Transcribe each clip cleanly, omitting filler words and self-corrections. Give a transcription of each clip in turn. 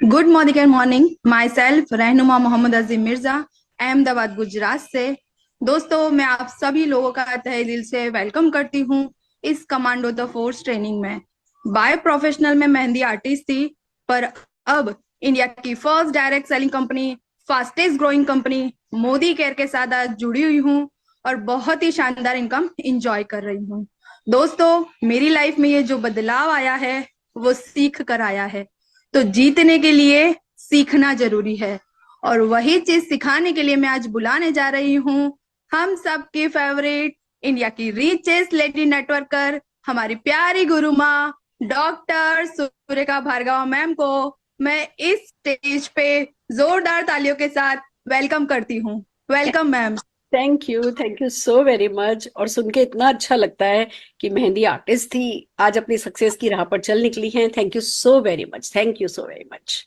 Good morning and morning my self रहनुमा मोहम्मद अजीम मिर्जा, अहमदाबाद गुजरात से। दोस्तों, मैं आप सभी लोगों का तहे दिल से वेलकम करती हूँ इस कमांडो द फोर्स ट्रेनिंग में। बाय प्रोफेशनल में मेहंदी आर्टिस्ट थी, पर अब इंडिया की first direct selling company, fastest growing company Modi care के साथ आज जुड़ी हुई हूँ और बहुत ही शानदार इनकम इंजॉय कर रही हूँ। दोस्तों, मेरी लाइफ में ये जो बदलाव आया है वो सीख कर आया है। तो जीतने के लिए सीखना जरूरी है, और वही चीज सिखाने के लिए मैं आज बुलाने जा रही हूँ हम सबकी फेवरेट, इंडिया की रिचेस्ट लेडी नेटवर्कर, हमारी प्यारी गुरु माँ डॉक्टर सूर्यका भार्गव मैम को मैं इस स्टेज पे जोरदार तालियों के साथ वेलकम करती हूँ। Welcome ma'am. Thank you so very much. और सुन के इतना अच्छा लगता है कि मेहंदी आर्टिस्ट थी, आज अपनी सक्सेस की राह पर चल निकली हैं। Thank you so very much, thank you so very much.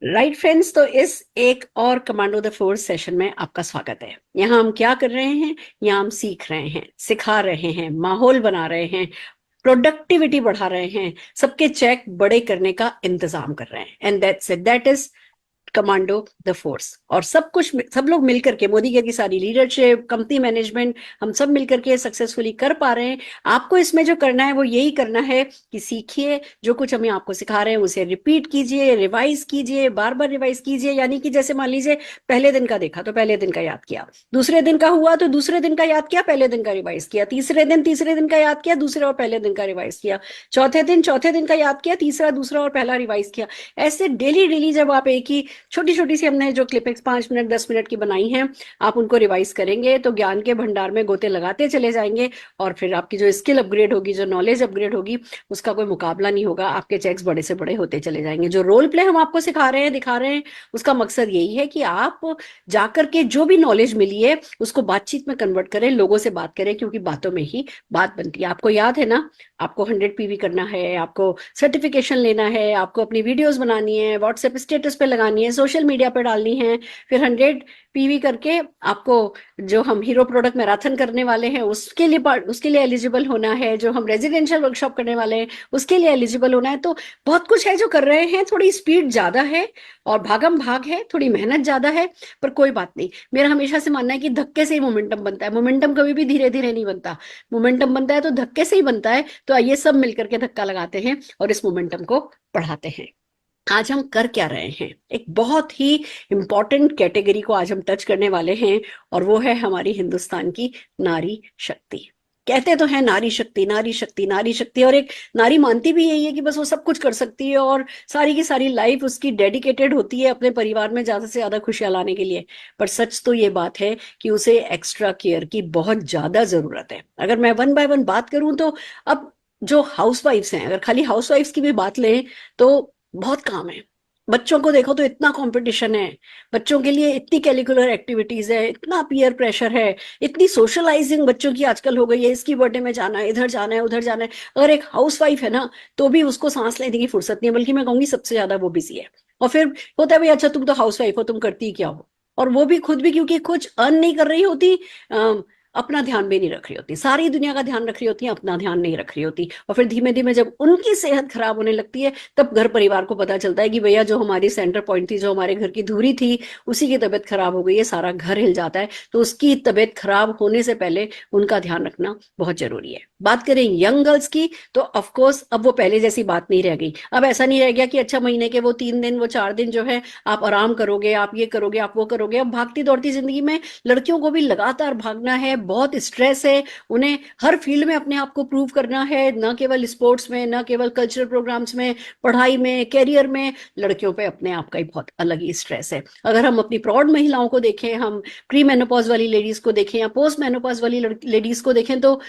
Right friends, तो इस एक और कमांडो द फोर्स सेशन में आपका स्वागत है। यहाँ हम क्या कर रहे हैं? यहाँ हम सीख रहे हैं, सिखा रहे हैं, माहौल बना रहे हैं, प्रोडक्टिविटी बढ़ा रहे हैं, सबके चेक बड़े करने का इंतजाम कर रहे हैं। And that's it, that is commando the force. और सब कुछ सब लोग मिलकर के, मोदी की सारी लीडरशिप, कंपनी मैनेजमेंट, हम सब मिलकर के सक्सेसफुली कर पा रहे हैं। आपको इसमें जो करना है वो यही करना है कि सीखिए, जो कुछ हम आपको सिखा रहे हैं उसे रिपीट कीजिए, रिवाइज कीजिए, बार बार रिवाइज कीजिए। यानी कि जैसे मान लीजिए पहले दिन का देखा तो पहले दिन का याद किया, दूसरे दिन का हुआ तो दूसरे दिन का याद किया, पहले दिन का रिवाइज किया, तीसरे दिन का याद किया, दूसरे और पहले दिन का रिवाइज किया, चौथे दिन का याद किया, तीसरा दूसरा और पहला रिवाइज किया। ऐसे डेली डेली जब आप एक ही छोटी छोटी सी हमने जो क्लिपिंग्स 5 मिनट 10 मिनट की बनाई हैं, आप उनको रिवाइज करेंगे तो ज्ञान के भंडार में गोते लगाते चले जाएंगे। और फिर आपकी जो स्किल अपग्रेड होगी, जो नॉलेज अपग्रेड होगी, उसका कोई मुकाबला नहीं होगा। आपके चेक्स बड़े से बड़े होते चले जाएंगे। जो रोल प्ले हम आपको सिखा रहे हैं, दिखा रहे हैं, उसका मकसद यही है कि आप जाकर के जो भी नॉलेज मिली है उसको बातचीत में कन्वर्ट करें, लोगों से बात करें, क्योंकि बातों में ही बात बनती है। आपको याद है ना, आपको 100 PV करना है, आपको सर्टिफिकेशन लेना है, आपको अपनी वीडियोस बनानी है, व्हाट्सएप स्टेटस पे लगानी है, सोशल मीडिया पे डालनी है, फिर 100 PV करके आपको जो हम हीरो प्रोडक्ट मैराथन करने वाले हैं उसके लिए एलिजिबल होना है, जो हम रेजिडेंशियल वर्कशॉप करने वाले हैं उसके लिए एलिजिबल होना है। तो बहुत कुछ है जो कर रहे हैं। थोड़ी स्पीड ज्यादा है और भागम भाग है, थोड़ी मेहनत ज्यादा है, पर कोई बात नहीं। मेरा हमेशा से मानना है कि धक्के से ही मोमेंटम बनता है। मोमेंटम कभी भी धीरे धीरे नहीं बनता, मोमेंटम बनता है तो धक्के से ही बनता है। तो आइए सब मिलकर के धक्का लगाते हैं और इस मोमेंटम को बढ़ाते हैं। आज हम कर क्या रहे हैं? एक बहुत ही इंपॉर्टेंट कैटेगरी को आज हम टच करने वाले हैं, और वो है हमारी हिंदुस्तान की नारी शक्ति। कहते तो हैं नारी शक्ति, नारी शक्ति, नारी शक्ति, और एक नारी मानती भी यही है कि बस वो सब कुछ कर सकती है और सारी की सारी लाइफ उसकी डेडिकेटेड होती है अपने परिवार में ज्यादा से ज्यादा खुशियां लाने के लिए। पर सच तो ये बात है कि उसे एक्स्ट्रा केयर की बहुत ज्यादा जरूरत है। अगर मैं वन बाय वन बात करूं तो अब जो हाउसवाइफ्स हैं, अगर खाली हाउसवाइफ्स की भी बात लें तो बहुत काम है। बच्चों को देखो तो इतना कंपटीशन है, बच्चों के लिए इतनी कैरिकुलर एक्टिविटीज है, इतना पीयर प्रेशर है, इतनी सोशलाइजिंग बच्चों की आजकल हो गई है। इसकी बर्थडे में जाना है, इधर जाना है, उधर जाना है। अगर एक हाउसवाइफ है ना, तो भी उसको सांस लेने की फुर्सत नहीं है, बल्कि मैं कहूंगी सबसे ज्यादा वो बिजी है। और फिर होता है भाई, अच्छा तुम तो हाउसवाइफ हो, तुम करती क्या हो? और वो भी खुद भी, क्योंकि कुछ अर्न नहीं कर रही होती, अपना ध्यान भी नहीं रख रही होती, सारी दुनिया का ध्यान रख रही होती है, अपना ध्यान नहीं रख रही होती। और फिर धीमे धीमे जब उनकी सेहत खराब होने लगती है, तब घर परिवार को पता चलता है कि भैया जो हमारी सेंटर पॉइंट थी, जो हमारे घर की धुरी थी, उसी की तबीयत खराब हो गई है, सारा घर हिल जाता है। तो उसकी तबीयत खराब होने से पहले उनका ध्यान रखना बहुत जरूरी है। बात करें यंग गर्ल्स की, तो ऑफकोर्स अब वो पहले जैसी बात नहीं रह गई। अब ऐसा नहीं रह गया कि अच्छा महीने के वो 3 दिन, वो 4 दिन जो है आप आराम करोगे, आप ये करोगे, आप वो करोगे। अब भागती दौड़ती जिंदगी में लड़कियों को भी लगातार भागना है, बहुत स्ट्रेस है, उन्हें हर फील्ड में अपने आप को प्रूव करना है, न केवल स्पोर्ट्स में, न केवल कल्चरल प्रोग्राम्स में, पढ़ाई में, कैरियर में। लड़कियों पे अपने आप का ही बहुत अलग ही स्ट्रेस है। अगर हम अपनी प्रौढ़ महिलाओं को देखें, हम प्री मेनोपॉज वाली लेडीज को देखें या पोस्ट मेनोपॉज वाली लेडीज को देखें, तो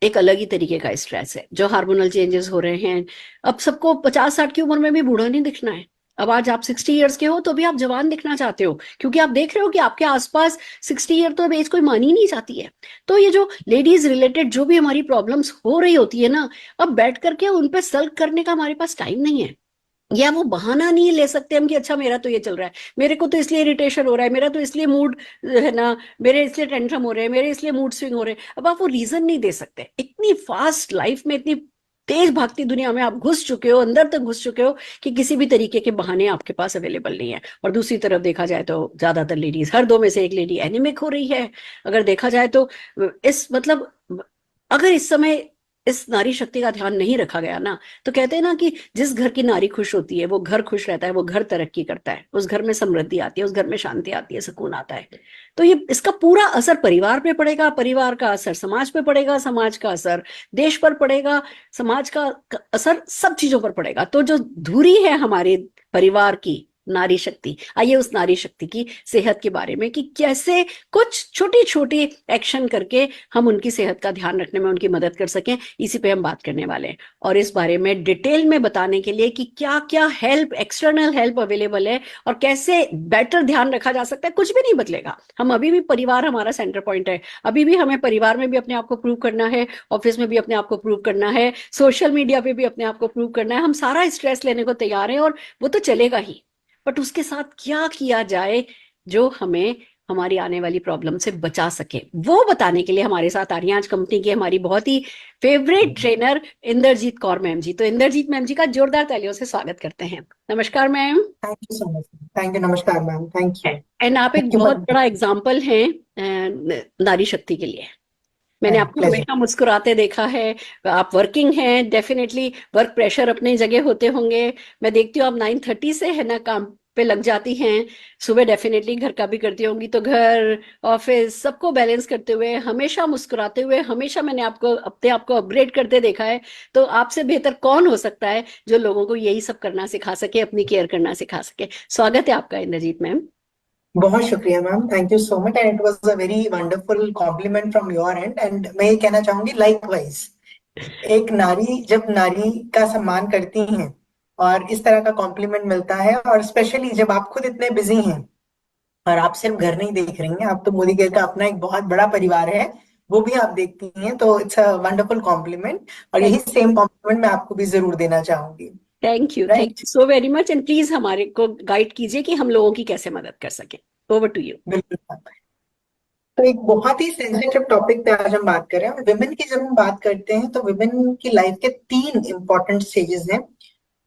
एक अलग ही तरीके का स्ट्रेस है। जो हार्मोनल चेंजेस हो रहे हैं, अब सबको 50-60 की उम्र में भी बूढ़ा नहीं दिखना है। अब आज आप 60 ईयर्स के हो तो भी आप जवान दिखना चाहते हो, क्योंकि आप देख रहे हो कि आपके आसपास 60 ईयर तो अब एज कोई मानी नहीं जाती है। तो ये जो लेडीज रिलेटेड जो भी हमारी प्रॉब्लम्स हो रही होती है ना, अब बैठ करके उन पे सल्व करने का हमारे पास टाइम नहीं है। या वो बहाना नहीं ले सकते हम कि अच्छा मेरा तो ये चल रहा है, मेरे को तो इसलिए इरिटेशन हो रहा है, मेरा तो इसलिए मूड है ना, मेरे इसलिए टेंशन हो रहे हैं, मेरे इसलिए मूड स्विंग हो रहे हैं। अब आप वो रीजन नहीं दे सकते। इतनी फास्ट लाइफ में, इतनी तेज भागती दुनिया में आप घुस चुके हो, अंदर तक घुस चुके हो कि किसी भी तरीके के बहाने आपके पास अवेलेबल नहीं है। और दूसरी तरफ देखा जाए तो ज्यादातर लेडीज, हर दो में से एक लेडी एनीमिक हो रही है। अगर देखा जाए तो इस मतलब अगर इस समय इस नारी शक्ति का ध्यान नहीं रखा गया ना, तो कहते हैं ना कि जिस घर की नारी खुश होती है वो घर खुश रहता है, वो घर तरक्की करता है, उस घर में समृद्धि आती है, उस घर में शांति आती है, सुकून आता है। तो ये इसका पूरा असर परिवार पे पड़ेगा, परिवार का असर समाज पे पड़ेगा, समाज का असर देश पर पड़ेगा, समाज का असर सब चीजों पर पड़ेगा। तो जो धुरी है हमारे परिवार की नारी शक्ति, आइए उस नारी शक्ति की सेहत के बारे में कि कैसे कुछ छोटी छोटी एक्शन करके हम उनकी सेहत का ध्यान रखने में उनकी मदद कर सकें, इसी पे हम बात करने वाले हैं। और इस बारे में डिटेल में बताने के लिए कि क्या क्या हेल्प, एक्सटर्नल हेल्प अवेलेबल है और कैसे बेटर ध्यान रखा जा सकता है, कुछ भी नहीं बदलेगा। हम अभी भी, परिवार हमारा सेंटर पॉइंट है, अभी भी हमें परिवार में भी अपने आप को प्रूव करना है, ऑफिस में भी अपने आप को प्रूव करना है, सोशल मीडिया पे भी अपने आप को प्रूव करना है। हम सारा स्ट्रेस लेने को तैयार हैं और वो तो चलेगा ही, बट उसके साथ क्या किया जाए जो हमें हमारी आने वाली प्रॉब्लम से बचा सके, वो बताने के लिए हमारे साथ आ रही हैं आज कंपनी की हमारी बहुत ही favourite trainer Indrajeet Kaur ma'am ji. तो इंद्रजीत मैम जी का जोरदार तालियों से स्वागत करते हैं। नमस्कार ma'am. Thank you so much. Thank you. नमस्कार मैम। Thank you. एंड आप एक थैंक यू बहुत फॉर बड़ा एग्जाम्पल हैं नारी शक्ति के लिए। मैंने आपको प्लेजर। हमेशा मुस्कुराते देखा है, आप वर्किंग हैं, डेफिनेटली वर्क प्रेशर अपनी जगह होते होंगे। मैं देखती हूँ आप 9:30 से है ना काम पे लग जाती हैं, सुबह डेफिनेटली घर का भी करती होंगी, तो घर ऑफिस सबको बैलेंस करते हुए हमेशा मुस्कुराते हुए, हमेशा मैंने आपको अपने आप को अपग्रेड करते देखा है। तो आपसे बेहतर कौन हो सकता है जो लोगों को यही सब करना सिखा सके, अपनी केयर करना सिखा सके। स्वागत है आपका इंद्रजीत मैम। बहुत शुक्रिया ma'am. Thank you so much and it was a very wonderful compliment from your end and मैं ये कहना चाहूंगी लाइकवाइज। एक नारी जब नारी का सम्मान करती हैं और इस तरह का कॉम्प्लीमेंट मिलता है, और स्पेशली जब आप खुद इतने बिजी हैं और आप सिर्फ घर नहीं देख रही हैं, आप तो मोदी केयर का अपना एक बहुत बड़ा परिवार है, वो भी आप देखती हैं, तो इट्स अ वंडरफुल कॉम्प्लीमेंट। और यही सेम कॉम्प्लीमेंट मैं आपको भी जरूर देना चाहूंगी। Thank you right. So very much. And please हमारे को गाइड कीजिए कि हम लोगों की कैसे मदद कर सके। Over to you. बिल्कुल। तो एक बहुत ही सेंसिटिव टॉपिक पे आज हम बात कर रहे हैं। विमेन की जब हम बात करते हैं तो विमेन की लाइफ के 3 इंपॉर्टेंट स्टेजेस हैं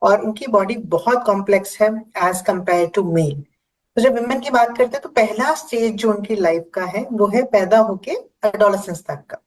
और उनकी बॉडी बहुत कॉम्प्लेक्स है एज कंपेयर टू मेल। तो जब विमेन की बात करते हैं तो पहला स्टेज जो उनकी लाइफ का है वो है पैदा होके एडोलेसेंस तक का,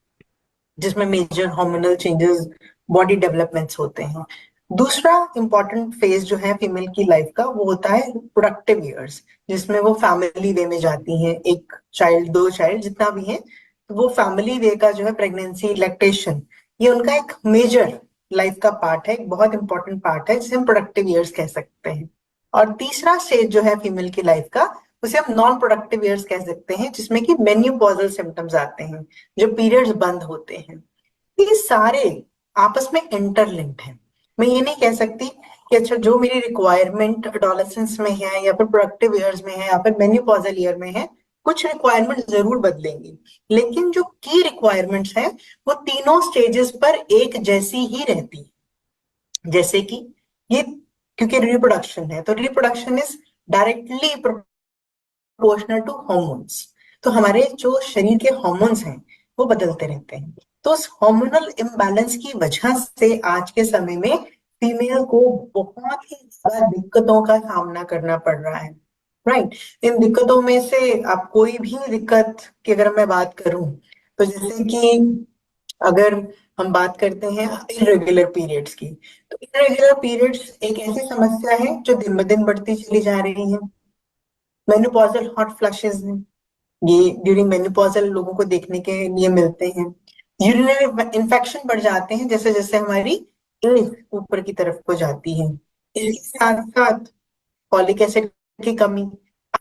जिसमें major hormonal changes, body developments होते हैं। दूसरा इंपॉर्टेंट फेज जो है फीमेल की लाइफ का वो होता है प्रोडक्टिव ईयर्स, जिसमें वो फैमिली वे में जाती हैं, एक चाइल्ड, 2 चाइल्ड, जितना भी है, तो वो फैमिली वे का जो है प्रेगनेंसी, लैक्टेशन, ये उनका एक मेजर लाइफ का पार्ट है, एक बहुत इंपॉर्टेंट पार्ट है जिसे हम प्रोडक्टिव ईयर्स कह सकते हैं। और तीसरा स्टेज जो है फीमेल की लाइफ का उसे हम नॉन प्रोडक्टिव ईयर्स कह सकते हैं, जिसमें कि मेन्यूपॉजल सिम्टम्स आते हैं, जो पीरियड्स बंद होते हैं। ये सारे आपस में इंटरलिंक्ड हैं। मैं ये नहीं कह सकती कि अच्छा जो मेरी रिक्वायरमेंट एडोलेसेंस में है या फिर प्रोडक्टिव ईयर्स में है या फिर मेन्यूपॉजल ईयर में है, कुछ रिक्वायरमेंट जरूर बदलेंगी, लेकिन जो की रिक्वायरमेंट्स हैं वो तीनों स्टेजेस पर एक जैसी ही रहती है। जैसे कि ये, क्योंकि रिप्रोडक्शन है तो reproduction is directly proportional to hormones. तो हमारे जो शरीर के हॉर्मोन्स हैं वो बदलते रहते हैं। तो उस हार्मोनल इम्बैलेंस की वजह से आज के समय में फीमेल को बहुत ही ज्यादा दिक्कतों का सामना करना पड़ रहा है। राइट। इन दिक्कतों में से आप कोई भी दिक्कत की अगर मैं बात करूं तो जैसे कि अगर हम बात करते हैं इरेगुलर पीरियड्स की, तो इरेगुलर पीरियड्स एक ऐसी समस्या है जो दिन ब दिन बढ़ती चली जा रही है। मेनोपॉजल हॉट फ्लैशेस हैं, ये ड्यूरिंग मेनोपॉजल लोगों को देखने के लिए मिलते हैं। यूरिनरी इन्फेक्शन बढ़ जाते हैं जैसे जैसे हमारी एज ऊपर की तरफ को जाती है। इसके साथ साथ फॉलिक एसिड की कमी,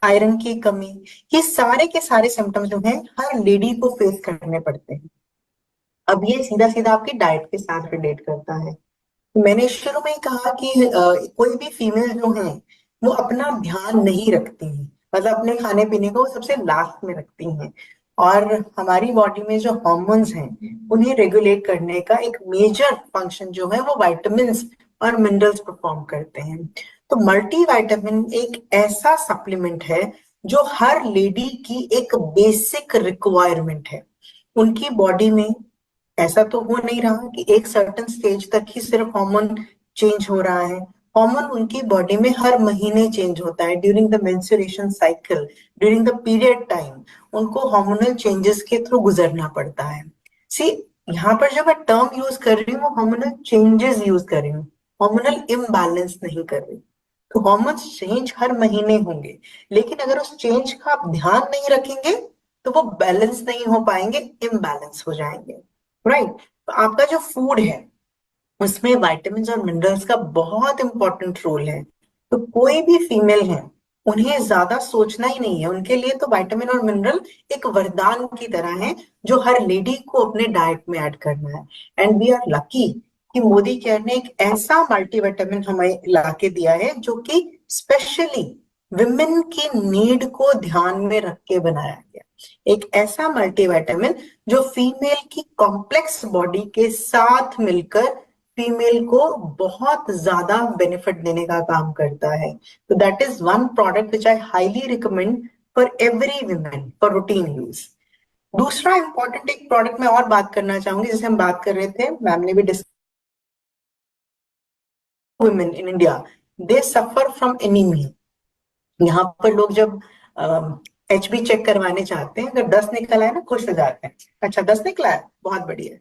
आयरन की कमी, ये सारे के सारे सिम्टम्स जो हैं हर लेडी को फेस करने पड़ते हैं। अब ये सीधा सीधा आपकी डाइट के साथ रिलेट करता है। मैंने शुरू में ही कहा कि कोई भी फीमेल जो है वो अपना ध्यान नहीं रखती है, मतलब अपने खाने पीने को वो सबसे लास्ट में रखती हैं। और हमारी बॉडी में जो हॉर्मोन्स हैं उन्हें रेगुलेट करने का एक मेजर फंक्शन जो है वो विटामिन्स और मिनरल्स परफॉर्म करते हैं। तो मल्टीविटामिन एक ऐसा सप्लीमेंट है जो हर लेडी की एक बेसिक रिक्वायरमेंट है। उनकी बॉडी में ऐसा तो हो नहीं रहा कि एक सर्टेन स्टेज तक ही सिर्फ हार्मोन चेंज हो रहा है। हार्मोन उनकी बॉडी में हर महीने चेंज होता है, during the menstruation cycle, during the period time उनको हार्मोनल चेंजेस के थ्रू गुजरना पड़ता है। सी, यहाँ पर जो मैं टर्म यूज कर रही हूँ वो हार्मोनल चेंजेस यूज कर रही हूँ, हार्मोनल इम्बैलेंस नहीं कर रही। तो हार्मोन्स चेंज हर महीने होंगे, लेकिन अगर उस चेंज का आप ध्यान नहीं रखेंगे तो वो बैलेंस नहीं हो पाएंगे, इम्बैलेंस हो जाएंगे, राइट। तो आपका जो फूड है उसमें विटामिन्स और मिनरल्स का बहुत इंपॉर्टेंट रोल है। तो कोई भी फीमेल है उन्हें ज्यादा सोचना ही नहीं है, उनके लिए तो विटामिन और मिनरल एक वरदान की तरह है जो हर लेडी को अपने डाइट में ऐड करना है। एंड वी आर लकी कि मोदी केयर ने एक ऐसा मल्टीविटामिन हमें लाके दिया है जो कि स्पेशली विमेन की नीड को ध्यान में रख के बनाया गया। एक ऐसा मल्टीविटामिन जो फीमेल की कॉम्प्लेक्स बॉडी के साथ मिलकर फीमेल को बहुत ज्यादा बेनिफिट देने का काम करता है। तो that is one product which I highly recommend for every women for routine use. दूसरा इंपॉर्टेंट एक प्रोडक्ट में और बात करना चाहूंगी, जिसे हम बात कर रहे थे, मैम ने भी discuss, women in India they suffer from anaemia. यहाँ पर लोग जब HB चेक करवाने चाहते हैं, अगर 10 निकला है ना खुश हो जाते हैं, अच्छा 10 निकला है बहुत बढ़िया,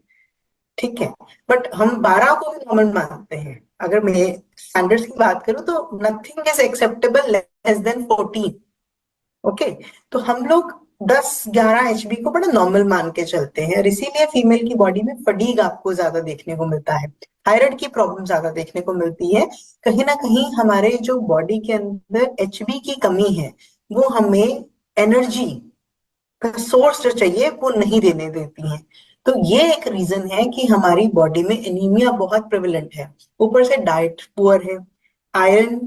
ठीक है। बट हम 12 को भी नॉर्मल मानते हैं। अगर मैं स्टैंडर्ड्स की बात करूं तो nothing is acceptable less than 14। Okay, तो हम लोग 10-11 HB को बड़ा नॉर्मल मान के चलते हैं, और इसीलिए फीमेल की बॉडी में फटीग आपको ज्यादा देखने को मिलता है, थायराइड की प्रॉब्लम ज्यादा देखने को मिलती है। कहीं ना कहीं हमारे जो बॉडी के अंदर HB की कमी है वो हमें एनर्जी का सोर्स जो चाहिए वो नहीं देने देती हैं। तो ये एक रीजन है कि हमारी बॉडी में एनीमिया बहुत प्रेवलेंट है। ऊपर से डाइट पुअर है, आयरन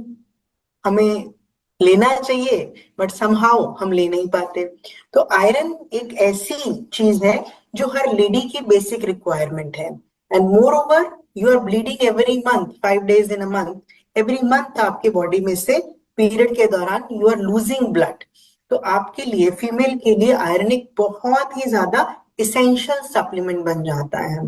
हमें लेना चाहिए बट समहाउ हम ले नहीं पाते। तो आयरन एक ऐसी चीज है जो हर लेडी की बेसिक रिक्वायरमेंट है। And moreover you are bleeding every month, 5 days in a month, every month आपके बॉडी में से पीरियड के दौरान यू आर लूजिंग ब्लड। तो आपके लिए, फीमेल के लिए आयरन एक बहुत ही ज्यादा इसेंशियल सप्लीमेंट बन जाता है।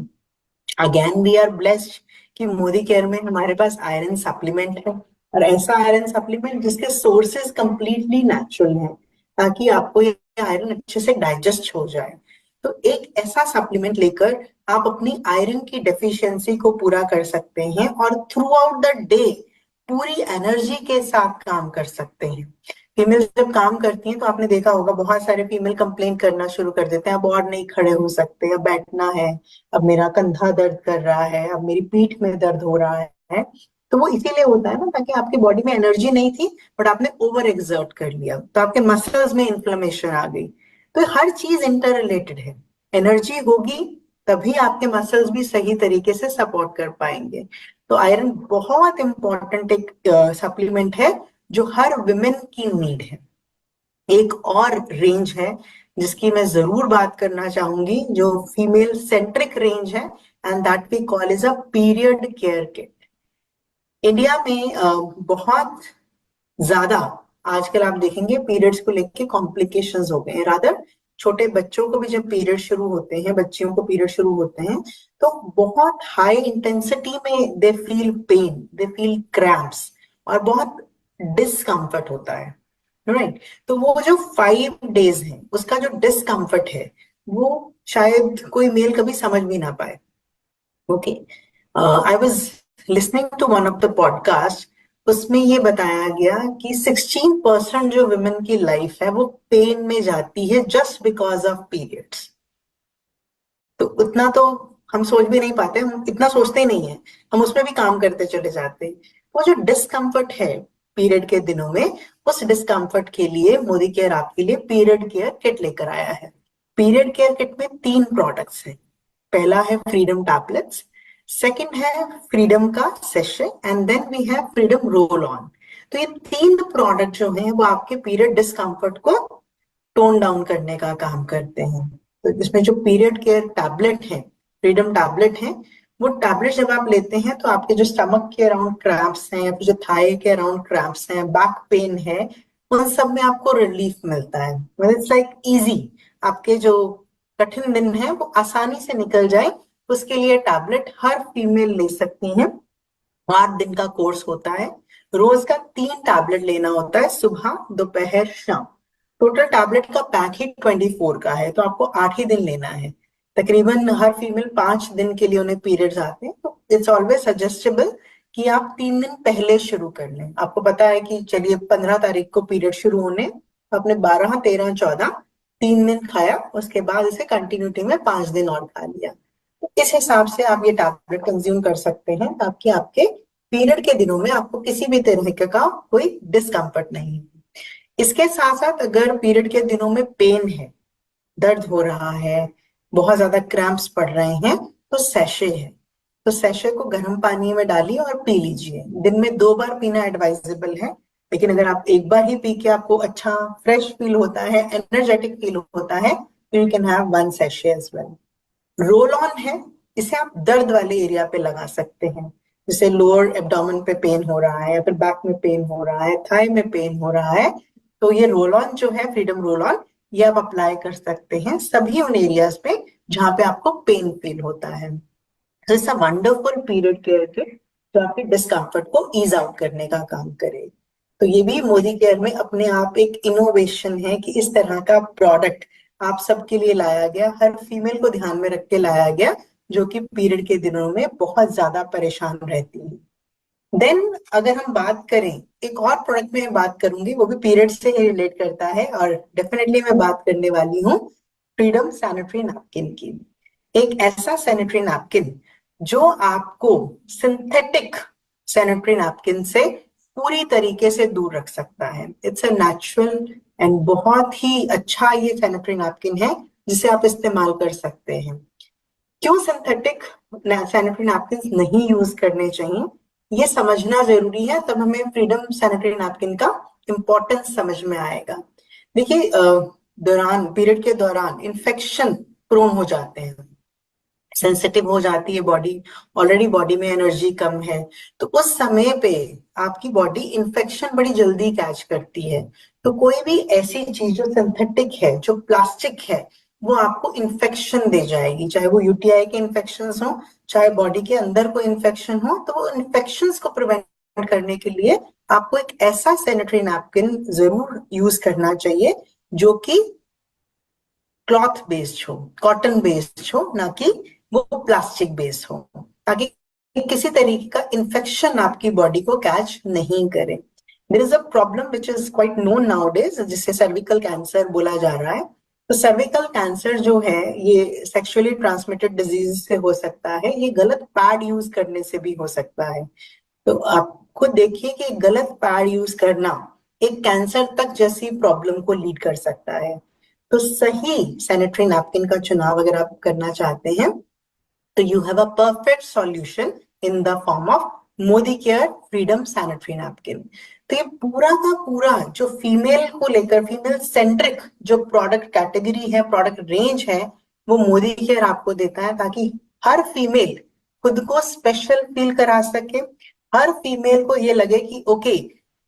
अगेन वी आर ब्लेस्ड कि मोदी केयर में हमारे पास आयरन सप्लीमेंट है, और ऐसा आयरन सप्लीमेंट जिसके सोर्सेज कंप्लीटली नेचुरल हैं, ताकि आपको ये आयरन अच्छे से डाइजेस्ट हो जाए। तो एक ऐसा सप्लीमेंट लेकर आप अपनी आयरन की डेफिशिएंसी को पूरा कर सकते हैं और थ्रू आउट द डे पूरी एनर्जी के साथ काम कर सकते हैं। फीमेल जब काम करती हैं तो आपने देखा होगा बहुत सारे फीमेल कंप्लेन करना शुरू कर देते हैं, अब और नहीं खड़े हो सकते, अब बैठना है, अब मेरा कंधा दर्द कर रहा है, अब मेरी पीठ में दर्द हो रहा है। तो वो इसीलिए होता है ना, ताकि आपकी बॉडी में एनर्जी नहीं थी बट आपने ओवर एक्सर्ट कर लिया, तो आपके मसल्स में इन्फ्लेमेशन आ गई। तो हर चीज इंटर रिलेटेड है। एनर्जी होगी तभी आपके मसल्स भी सही तरीके से सपोर्ट कर पाएंगे। तो आयरन बहुत इंपॉर्टेंट एक सप्लीमेंट है जो हर विमेन की नीड है। एक और रेंज है जिसकी मैं जरूर बात करना चाहूंगी, जो फीमेल सेंट्रिक रेंज है, and that we call is a period care kit. India में बहुत ज्यादा आजकल आप देखेंगे पीरियड्स को लेके कॉम्प्लिकेशंस हो गए हैं। रादर छोटे बच्चों को भी जब पीरियड शुरू होते हैं, बच्चियों को पीरियड शुरू होते हैं, तो बहुत हाई इंटेंसिटी में they feel pain, they feel cramps, और बहुत डिस्कम्फर्ट होता है, राइट। तो वो जो 5 days है उसका जो डिस्कम्फर्ट है वो शायद कोई मेल कभी समझ भी ना पाए। Okay, I was listening to one of the podcast, उसमें ये बताया गया कि 16% जो वुमेन की लाइफ है वो पेन में जाती है जस्ट बिकॉज ऑफ पीरियड्स। तो उतना तो हम सोच भी नहीं पाते, हम इतना सोचते ही नहीं है, हम उसमें भी काम करते चले जाते हैं। वो जो डिस्कम्फर्ट है पीरियड के दिनों में, उस डिस्कम्फर्ट के लिए मोदी केयर आपके लिए पीरियड केयर किट लेकर आया है। पीरियड केयर किट में 3 प्रोडक्ट्स हैं। पहला है फ्रीडम टैबलेट्स, सेकंड है फ्रीडम का sachet, and then we have Freedom roll on. तो ये 3 प्रोडक्ट जो हैं वो आपके पीरियड डिस्कम्फर्ट को टोन डाउन करने का काम करते हैं। तो इसमें जो पीरियड केयर टैबलेट है, फ्रीडम टैबलेट है, वो टैबलेट जब आप लेते हैं तो आपके जो स्टमक के अराउंड क्रैम्प्स हैं, या फिर जो थाई के अराउंड क्रैम्प्स हैं, बैक पेन है, उन सब में आपको रिलीफ मिलता है। इट्स लाइक इजी, आपके जो कठिन दिन है वो आसानी से निकल जाए उसके लिए टैबलेट हर फीमेल ले सकती हैं। 8 दिन का कोर्स होता है। रोज का 3 टैबलेट लेना होता है, सुबह दोपहर शाम। टोटल टैबलेट का पैक ही 24 का है, तो आपको 8 ही दिन लेना है। तकरीबन हर फीमेल 5 दिन के लिए उन्हें पीरियड्स आते हैं, तो इट्स ऑलवेज सजेस्टेबल कि आप 3 दिन पहले शुरू कर लें। आपको पता है कि चलिए 15 तारीख को पीरियड शुरू होने, तो आपने 12, 13, 14 3 दिन खाया, उसके बाद इसे कंटिन्यूटी में 5 दिन और खा लिया। तो इस हिसाब से आप ये टैबलेट कंज्यूम कर सकते हैं, ताकि आपके पीरियड के दिनों में आपको किसी भी तरह का कोई डिस्कम्फर्ट नहीं हो। इसके साथ साथ अगर पीरियड के दिनों में पेन है, दर्द हो रहा है, बहुत ज्यादा क्रैम्प्स पड़ रहे हैं, तो सैशे है, तो सैशे को गर्म पानी में डालिए और पी लीजिए। दिन में 2 बार पीना एडवाइजेबल है, लेकिन अगर आप एक बार ही पी के आपको अच्छा फ्रेश फील होता है, एनर्जेटिक फील होता है, तो you can have 1 sachet as well. Roll on है, इसे आप दर्द वाले एरिया पे लगा सकते हैं, जैसे लोअर एब्डोमेन पे पेन हो रहा है, या फिर बैक में पेन हो रहा है, थाई में पेन हो रहा है, तो ये रोल ऑन जो है, फ्रीडम रोल ऑन, ये आप अप्लाई कर सकते हैं सभी उन एरियाज पे जहां पे आपको पेन फील होता है। तो it's a wonderful period care kit जो आपके डिस्कम्फर्ट को ईज आउट करने का काम करे। तो ये भी मोदी केयर में अपने आप एक इनोवेशन है कि इस तरह का प्रोडक्ट आप सबके लिए लाया गया, हर फीमेल को ध्यान में रख के लाया गया, जो कि पीरियड के दिनों में बहुत ज्यादा परेशान रहती है। देन अगर हम बात करें, एक और प्रोडक्ट में बात करूंगी, वो भी पीरियड से ही रिलेट करता है, और डेफिनेटली मैं बात करने वाली हूँ फ्रीडम सैनिटरी नैपकिन की। एक ऐसा सैनिटरी नैपकिन जो आपको सिंथेटिक सैनिटरी नैपकिन से पूरी तरीके से दूर रख सकता है। इट्स अ नेचुरल एंड बहुत ही अच्छा ये सैनिटरी नैपकिन है, जिसे आप इस्तेमाल कर सकते हैं। क्यों सिंथेटिक सैनिटरी नैपकिन नहीं यूज करने चाहिए, ये समझना जरूरी है, तब हमें फ्रीडम सैनिटरी नैपकिन का इंपॉर्टेंस समझ में आएगा। देखिए, दौरान पीरियड के दौरान इन्फेक्शन प्रोन हो जाते हैं, सेंसिटिव हो जाती है बॉडी, ऑलरेडी बॉडी में एनर्जी कम है, तो उस समय पे आपकी बॉडी इन्फेक्शन बड़ी जल्दी कैच करती है। तो कोई भी ऐसी चीज जो सिंथेटिक है, जो प्लास्टिक है, वो आपको इन्फेक्शन दे जाएगी, चाहे वो यूटीआई के इन्फेक्शन हो, चाहे बॉडी के अंदर कोई इन्फेक्शन हो। तो वो इन्फेक्शन को प्रिवेंट करने के लिए आपको एक ऐसा सैनिटरी नैपकिन जरूर यूज करना चाहिए, जो कि क्लॉथ बेस्ड हो, कॉटन बेस्ड हो, ना कि वो प्लास्टिक बेस्ड हो, ताकि किसी तरीके का इन्फेक्शन आपकी बॉडी को कैच नहीं करे। There is a problem which is quite known nowadays, जिसे सर्विकल कैंसर बोला जा रहा है। तो सर्विकल कैंसर जो है, ये सेक्सुअली ट्रांसमिटेड डिजीज से हो सकता है, ये गलत पैड यूज करने से भी हो सकता है। तो आप खुद देखिए कि गलत पैड यूज करना एक कैंसर तक जैसी प्रॉब्लम को लीड कर सकता है। तो सही सैनिटरी नैपकिन का चुनाव अगर आप करना चाहते हैं, तो you have a perfect solution in the form of Modi care freedom sanitary napkin. तो ये पूरा का पूरा जो फीमेल को लेकर, फीमेल सेंट्रिक जो प्रोडक्ट कैटेगरी है, प्रोडक्ट रेंज है, वो मोदी केयर आपको देता है, ताकि हर फीमेल खुद को स्पेशल फील करा सके, हर फीमेल को ये लगे कि ओके,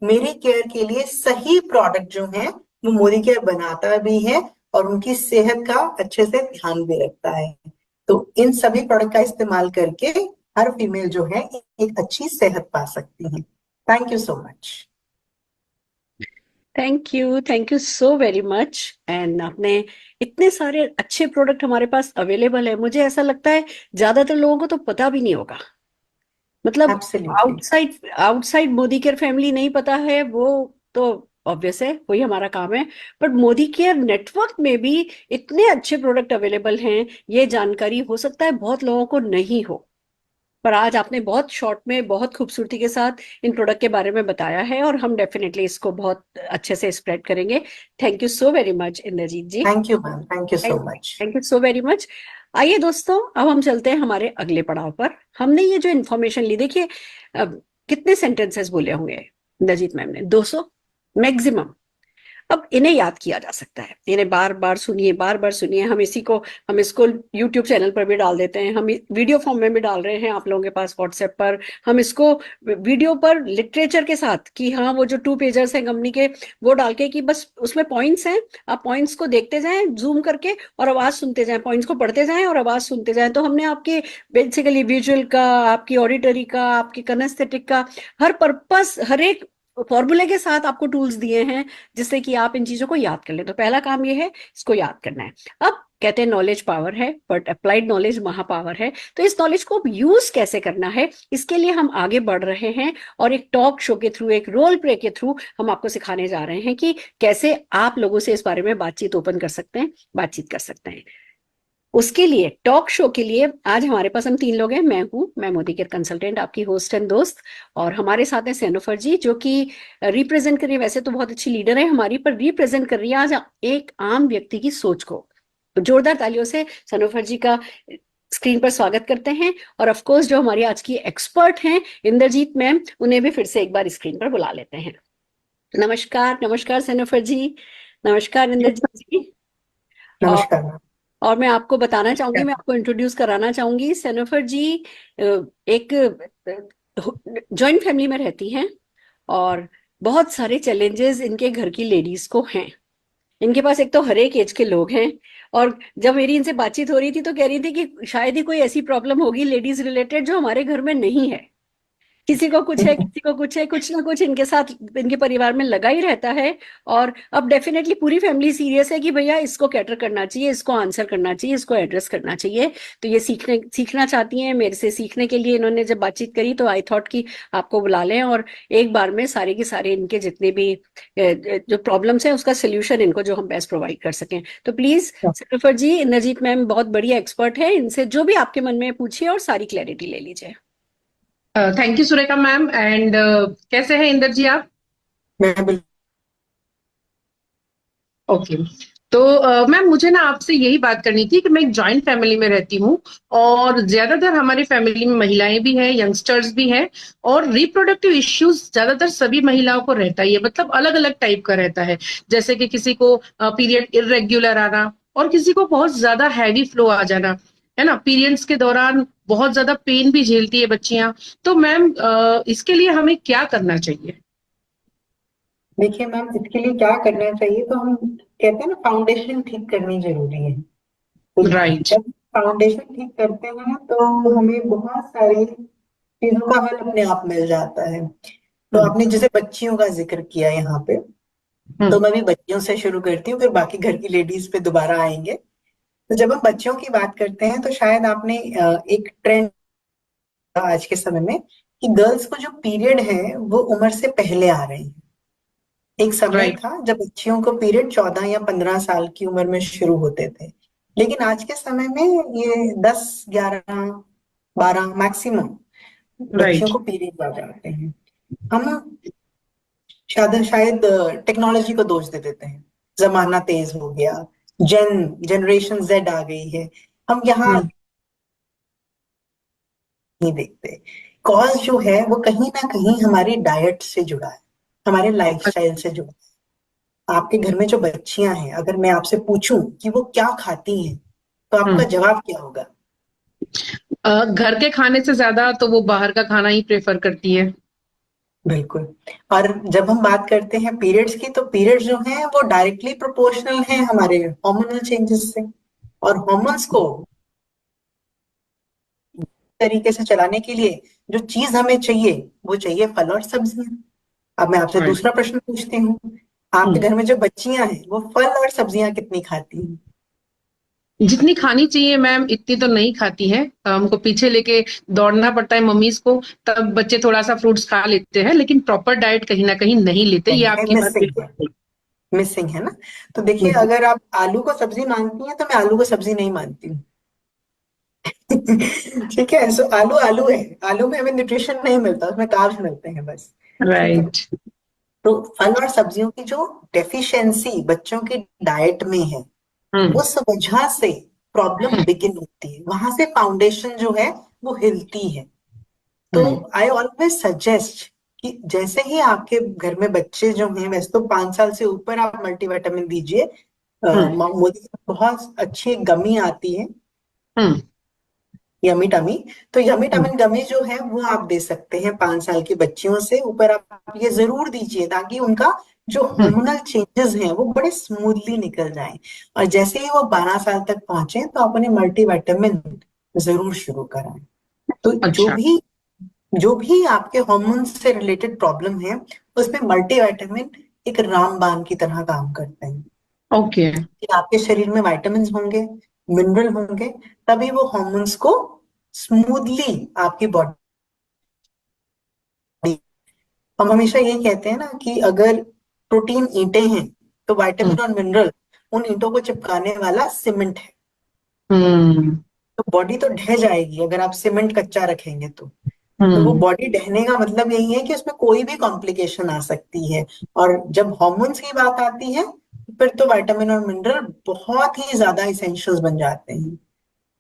मेरी केयर के लिए सही प्रोडक्ट जो है वो मोदी केयर बनाता भी है, और उनकी सेहत का अच्छे से ध्यान भी रखता है। तो इन सभी प्रोडक्ट का इस्तेमाल करके हर फीमेल जो है एक अच्छी सेहत पा सकती है। Thank you so much. Thank you so very much. And आपने इतने सारे अच्छे प्रोडक्ट हमारे पास अवेलेबल है, मुझे ऐसा लगता है ज्यादातर लोगों को तो पता भी नहीं होगा। मतलब absolutely. Outside outside Modi care family नहीं पता है, वो तो ऑब्वियस है, वही हमारा काम है। बट मोदी केयर नेटवर्क में भी इतने अच्छे प्रोडक्ट अवेलेबल हैं, ये जानकारी हो सकता है बहुत लोगों को नहीं हो। पर आज आपने बहुत शॉर्ट में, बहुत खूबसूरती के साथ इन प्रोडक्ट के बारे में बताया है, और हम डेफिनेटली इसको बहुत अच्छे से स्प्रेड करेंगे। Thank you so very much Indrajit ji. Thank you ma'am, thank you so much. Thank you so very much. आइए दोस्तों, अब हम चलते हैं हमारे अगले पड़ाव पर। हमने ये जो इन्फॉर्मेशन ली, देखिए कितने सेंटेंसेस बोले होंगे इंद्रजीत मैम ने, 200 मैक्सिमम। अब इन्हें याद किया जा सकता है, इन्हें बार बार सुनिए। हम इसको यूट्यूब चैनल पर भी डाल देते हैं, हम वीडियो फॉर्म में भी डाल रहे हैं आप लोगों के पास व्हाट्सएप पर, हम इसको वीडियो पर लिटरेचर के साथ कि हाँ वो जो 2 पेजर्स हैं कंपनी के, वो डाल के कि बस उसमें पॉइंट्स हैं, आप पॉइंट्स को देखते जाएं जूम करके और आवाज सुनते जाएं, पॉइंट्स को पढ़ते जाएं और आवाज सुनते जाएं। तो हमने आपके बेसिकली विजुअल का, आपकी ऑडिटरी का, आपकी कनेस्थेटिक का, हर पर्पस, हर एक फॉर्मूले के साथ आपको टूल्स दिए हैं जिससे कि आप इन चीजों को याद कर लें। तो पहला काम ये है, इसको याद करना है। अब कहते हैं नॉलेज पावर है, बट अप्लाइड नॉलेज महापावर है। तो इस नॉलेज को यूज कैसे करना है, इसके लिए हम आगे बढ़ रहे हैं और एक टॉक शो के थ्रू, एक रोल प्ले के थ्रू हम आपको सिखाने जा रहे हैं कि कैसे आप लोगों से इस बारे में बातचीत ओपन कर सकते हैं, बातचीत कर सकते हैं। उसके लिए, टॉक शो के लिए आज हमारे पास हम 3 लोग हैं। मैं मोदी केयर कंसल्टेंट, आपकी होस्ट एंड दोस्त, और हमारे साथ है सेनोफर जी, जो कि रिप्रेजेंट कर रही है, वैसे तो बहुत अच्छी लीडर है हमारी, पर रिप्रेजेंट कर रही है आज एक आम व्यक्ति की सोच को। तो जोरदार तालियों से सेनोफर जी का स्क्रीन पर स्वागत करते हैं। और ऑफ कोर्स जो हमारी आज की एक्सपर्ट हैं इंद्रजीत मैम, उन्हें भी फिर से एक बार स्क्रीन पर बुला लेते हैं। नमस्कार सेनोफर जी, नमस्कार इंद्रजीत जी। नमस्कार मैम। और मैं आपको बताना चाहूंगी, मैं आपको इंट्रोड्यूस कराना चाहूंगी। सेनोफर जी एक जॉइंट फैमिली में रहती हैं और बहुत सारे चैलेंजेस इनके घर की लेडीज को हैं। इनके पास एक तो हर एक एज के लोग हैं, और जब मेरी इनसे बातचीत हो रही थी तो कह रही थी कि शायद ही कोई ऐसी प्रॉब्लम होगी लेडीज रिलेटेड जो हमारे घर में नहीं है। किसी को कुछ है, किसी को कुछ है, कुछ ना कुछ इनके साथ, इनके परिवार में लगा ही रहता है। और अब डेफिनेटली पूरी फैमिली सीरियस है कि भैया इसको कैटर करना चाहिए, इसको आंसर करना चाहिए, इसको एड्रेस करना चाहिए। तो ये सीखना चाहती हैं मेरे से। सीखने के लिए इन्होंने जब बातचीत करी तो आई थॉट कि आपको बुला लें और एक बार में सारे के सारे इनके जितने भी जो प्रॉब्लम्स हैं उसका सोल्यूशन इनको जो हम बेस्ट प्रोवाइड कर सकें। तो प्लीज सिर्फर जी, इंद्रजीत मैम बहुत बढ़िया एक्सपर्ट है, इनसे जो भी आपके मन में पूछिए और सारी क्लैरिटी ले लीजिए। Thank you Surekha ma'am. And कैसे हैं इंदर जी आप? मैं बिल्कुल। ओके। तो मैम मुझे ना आपसे यही बात करनी थी कि मैं एक जॉइंट फैमिली में रहती हूँ और ज्यादातर हमारी फैमिली में महिलाएं भी हैं, यंगस्टर्स भी हैं, और रिप्रोडक्टिव इश्यूज ज्यादातर सभी महिलाओं को रहता ही है, मतलब अलग अलग टाइप का रहता है। जैसे कि किसी को पीरियड इररेगुलर आना और किसी को बहुत ज्यादा हैवी फ्लो आ जाना, है ना। पीरियड्स के दौरान बहुत ज्यादा पेन भी झेलती है बच्चियां। तो मैम इसके लिए हमें क्या करना चाहिए? देखिए मैम, इसके लिए क्या करना चाहिए, तो हम कहते हैं ना, फाउंडेशन ठीक करनी जरूरी है। तो राइट। जब फाउंडेशन ठीक करते हैं तो हमें बहुत सारी चीजों का हल अपने आप मिल जाता है। तो आपने जैसे बच्चियों का जिक्र किया यहाँ पे, तो मैं भी बच्चियों से शुरू करती हूँ, फिर बाकी घर की लेडीज पे दोबारा आएंगे। तो जब हम बच्चियों की बात करते हैं तो शायद आपने एक ट्रेंड आज के समय में कि गर्ल्स को जो पीरियड है वो उम्र से पहले आ रहे हैं। एक समय राइट। था जब बच्चियों को पीरियड 14 या 15 साल की उम्र में शुरू होते थे, लेकिन आज के समय में ये 10, 11, 12 मैक्सिमम बच्चियों राइट। को पीरियड आ जाते हैं। हम शायद टेक्नोलॉजी को दोष दे देते हैं, जमाना तेज हो गया, जनरेशन जेड आ गई है, हम यहाँ नहीं देखते। कॉज जो है वो कहीं ना कहीं हमारी डाइट से जुड़ा है, हमारे लाइफस्टाइल से जुड़ा है। आपके घर में जो बच्चियां हैं, अगर मैं आपसे पूछूं कि वो क्या खाती हैं, तो आपका जवाब क्या होगा? घर के खाने से ज्यादा तो वो बाहर का खाना ही प्रेफर करती है। बिल्कुल। और जब हम बात करते हैं पीरियड्स की, तो पीरियड्स जो हैं वो डायरेक्टली प्रोपोर्शनल हैं हमारे हार्मोनल चेंजेस से। और हार्मोन्स को तरीके से चलाने के लिए जो चीज हमें चाहिए वो चाहिए फल और सब्जियां। अब मैं आपसे राइट। दूसरा प्रश्न पूछती हूँ, आपके घर में जो बच्चियां हैं वो फल और सब्जियां कितनी खाती हैं? जितनी खानी चाहिए मैम इतनी तो नहीं खाती है, हमको पीछे लेके दौड़ना पड़ता है मम्मीज को, तब बच्चे थोड़ा सा फ्रूट्स खा लेते हैं, लेकिन प्रॉपर डाइट कहीं ना कहीं नहीं लेते। ये आपकी बात मिसिंग है, बिल्कुल मिसिंग है ना। तो देखिए, सही। अगर आप आलू को सब्जी मानती हैं तो मैं आलू को सब्जी नहीं मानती हूँ। ठीक है, सो आलू आलू है, आलू में हमें न्यूट्रिशन नहीं मिलता, उसमें कार्ब्स मिलते हैं बस। ठीक है। राइट। तो फल और सब्जियों की जो डेफिशिएंसी बच्चों की डाइट में है, हम्म। उस वजह से प्रॉब्लम बिगिन होती है, वहां से फाउंडेशन जो है वो हिलती है। तो हम्म। आई ऑलवेज सजेस्ट कि जैसे ही आपके घर में बच्चे जो हैं, वैसे तो 5 साल से ऊपर आप मल्टीविटामिन दीजिए। मोदी की बहुत अच्छी एक गमी आती है, हम्म यमी टमी। तो यमी हम्म टमी गमी जो है वो आप दे सकते हैं 5 साल की बच्चियों से ऊपर। आप ये जरूर दीजिए ताकि उनका जो हम्म हार्मोनल चेंजेस हैं वो बड़े स्मूथली निकल जाएं। और जैसे ही वो 12 साल तक पहुंचे तो आप उन्हें मल्टीविटामिन जरूर शुरू कराएं। तो अच्छा। जो भी आपके हार्मोन्स से रिलेटेड प्रॉब्लम है, उसमें मल्टीविटामिन एक रामबाण की तरह काम करते हैं। ओके। कि आपके शरीर में विटामिन होंगे, मिनरल होंगे, तभी वो हार्मोन्स को स्मूथली आपकी बॉडी। हम हमेशा ये कहते हैं ना कि अगर प्रोटीन ईंटें हैं तो हम्म विटामिन और मिनरल उन ईंटों को चिपकाने वाला सीमेंट है। हम्म तो बॉडी तो ढह जाएगी अगर आप सीमेंट कच्चा रखेंगे तो वो हम्म बॉडी ढहने का मतलब यही है कि उसमें कोई भी कॉम्प्लिकेशन आ सकती है। और जब हार्मोन्स की बात आती है फिर तो विटामिन और मिनरल बहुत ही ज्यादा इसेंशियल्स बन जाते हैं।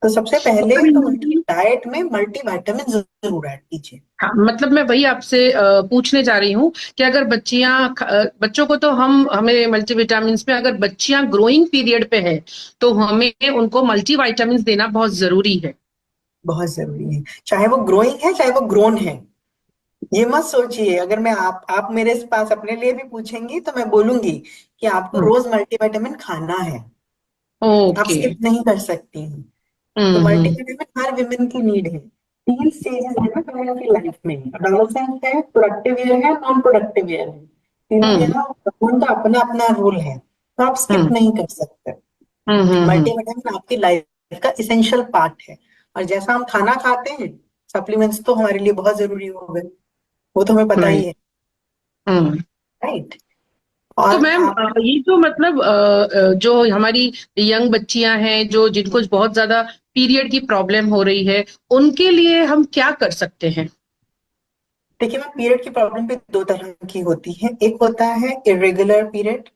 तो सबसे पहले तो उनकी मतलब डाइट में मल्टीविटामिन जरूर ऐड कीजिए। हाँ, मतलब मैं वही आपसे पूछने जा रही हूँ कि अगर बच्चों को तो हमें मल्टीविटामिन्स में, अगर बच्चियां ग्रोइंग पीरियड पे है तो हमें उनको मल्टीविटामिन्स देना बहुत जरूरी है। बहुत जरूरी है, चाहे वो ग्रोइंग है चाहे वो ग्रोन है। ये मत सोचिए, अगर मैं आप मेरे पास अपने लिए भी पूछेंगी तो मैं बोलूंगी कि आपको हम्म रोज मल्टीविटामिन खाना है। आप ओके। स्किप नहीं कर सकती हैं। तो हम्म मल्टीविटामिन हर विमेन की नीड है। 3 स्टेजेस है ना विमेन की लाइफ में, एडोलसेंस है, प्रोडक्टिव ईयर है, नॉन प्रोडक्टिव ईयर है। तीनों हम्म यहाँ उनका अपना अपना रोल है, तो आप स्किप हम्म नहीं कर सकते। हम्म। मल्टीविटामिन आपकी लाइफ का इसेंशियल पार्ट है। और जैसा हम खाना खाते हैं, सप्लीमेंट्स तो हमारे लिए बहुत जरूरी हो गए, वो तो हमें पता ही राइट। है। हम्म। राइट। तो और मैम, आप ये जो मतलब जो हमारी यंग बच्चियां हैं जो जिनको बहुत ज्यादा पीरियड की प्रॉब्लम हो रही है, उनके लिए हम क्या कर सकते हैं? देखिए मैम, पीरियड की प्रॉब्लम भी 2 तरह की होती है। एक होता है इरेगुलर पीरियड,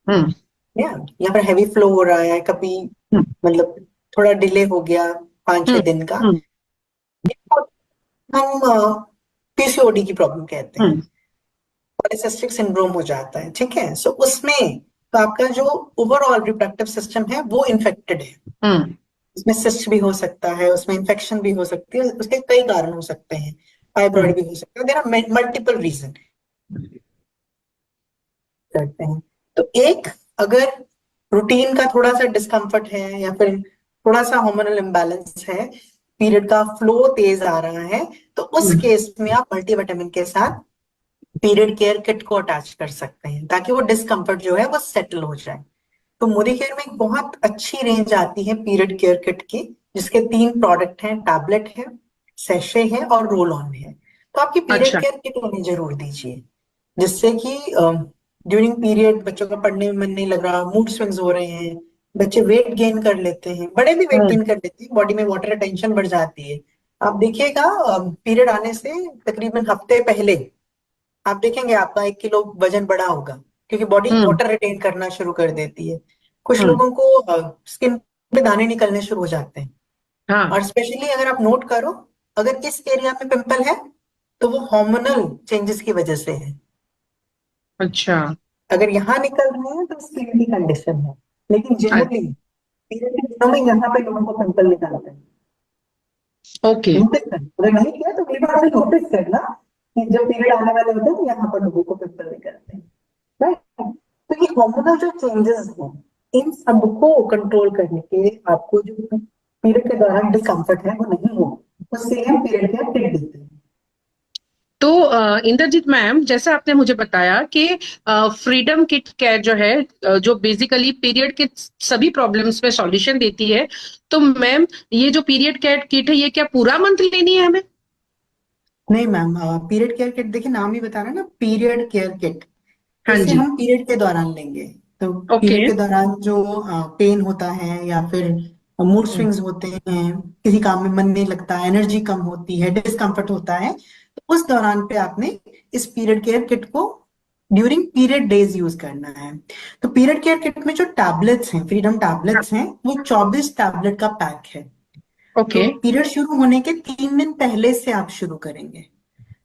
हम्म या यहाँ पर हैवी फ्लो हो रहा है कभी, हम्म मतलब थोड़ा डिले हो गया 5-6 दिन का, हम्म हम पीसीओडी की प्रॉब्लम कहते हैं। हम्म पॉलीसिस्टिक सिंड्रोम हो जाता है, ठीक है। सो उसमें तो आपका जो ओवरऑल रिप्रोडक्टिव सिस्टम है वो इन्फेक्टेड है। हम्म उसमें सिस्ट भी हो सकता है, उसमें इन्फेक्शन भी हो सकती है, उसके कई कारण हो सकते हैं, फाइब्रॉइड हम्म भी हो सकता है, देयर आर मल्टीपल रीजन करते हैं। तो एक, अगर रूटीन का थोड़ा सा डिस्कम्फर्ट है या फिर थोड़ा सा हार्मोनल इम्बैलेंस है, पीरियड का फ्लो तेज आ रहा है, तो उस हम्म। केस में आप मल्टीविटामिन के साथ पीरियड केयर किट को अटैच कर सकते हैं ताकि वो डिस्कम्फर्ट जो है वो सेटल हो जाए। तो मोदी केयर में एक बहुत अच्छी रेंज आती है पीरियड केयर किट की, जिसके 3 प्रोडक्ट हैं, टैबलेट है, सैशे है और रोल ऑन है। तो आपकी पीरियड अच्छा। केयर किट उन्हें जरूर दीजिए, जिससे कि ड्यूरिंग पीरियड बच्चों का पढ़ने में मन नहीं लग रहा, मूड स्विंग्स हो रहे हैं, बच्चे वेट गेन कर लेते हैं, बड़े भी वेट हम्म गेन कर लेते हैं, बॉडी में वाटर रिटेंशन बढ़ जाती है। आप देखिएगा, पीरियड आने से तकरीबन हफ्ते पहले आप देखेंगे आपका 1 किलो वजन बढ़ा होगा, क्योंकि बॉडी हम्म वाटर रिटेन करना शुरू कर देती है। कुछ हम्म। लोगों को स्किन पे दाने निकलने शुरू हो जाते हैं। हाँ। और स्पेशली अगर आप नोट करो, अगर इस एरिया में पिंपल है तो वो हार्मोनल चेंजेस की वजह से है। अच्छा। अगर यहाँ निकल रहे हैं तो स्किन की कंडीशन है। लेकिन जनरली अच्छा। पीरियड के दिनों में यहाँ पे लोगों को पिंपल निकलते हैं। ओके। नोटिस कर, अगर नहीं किया तो एक बार नोटिस करना कि जब पीरियड आने वाले होते हैं तो यहाँ पर लोगों को पिंपल निकलते हैं। राइट। तो ये हार्मोनल जो चेंजेस हैं, इन सबको कंट्रोल करने के आपको जो पीरियड के दौरान डिस्कम्फर्ट है वो नहीं हो, उसके लिए हम पीरियड केयर किट देते हैं। तो इंद्रजीत मैम, जैसे आपने मुझे बताया कि फ्रीडम किट केयर जो है, जो बेसिकली पीरियड के सभी प्रॉब्लम्स पे सॉल्यूशन देती है, तो मैम ये जो पीरियड केयर किट है ये क्या पूरा मंथ लेनी है हमें? नहीं मैम, पीरियड केयर किट देखिए, नाम ही बता रहा है ना, पीरियड केयर किट। तो हाँ इसे जी। हम पीरियड के दौरान लेंगे। तो ओके। पीरियड के दौरान जो पेन होता है या फिर मूड हम्म स्विंग्स होते हैं, किसी काम में मन नहीं लगता, एनर्जी कम होती है, डिस्कम्फर्ट होता है, तो उस दौरान पे आपने इस पीरियड केयर किट को ड्यूरिंग पीरियड डेज यूज करना है। तो पीरियड केयर किट में जो टैबलेट्स हैं, फ्रीडम टैबलेट्स हैं, वो 24 टैबलेट का पैक है। तो ओके। पीरियड शुरू होने के 3 दिन पहले से आप शुरू करेंगे।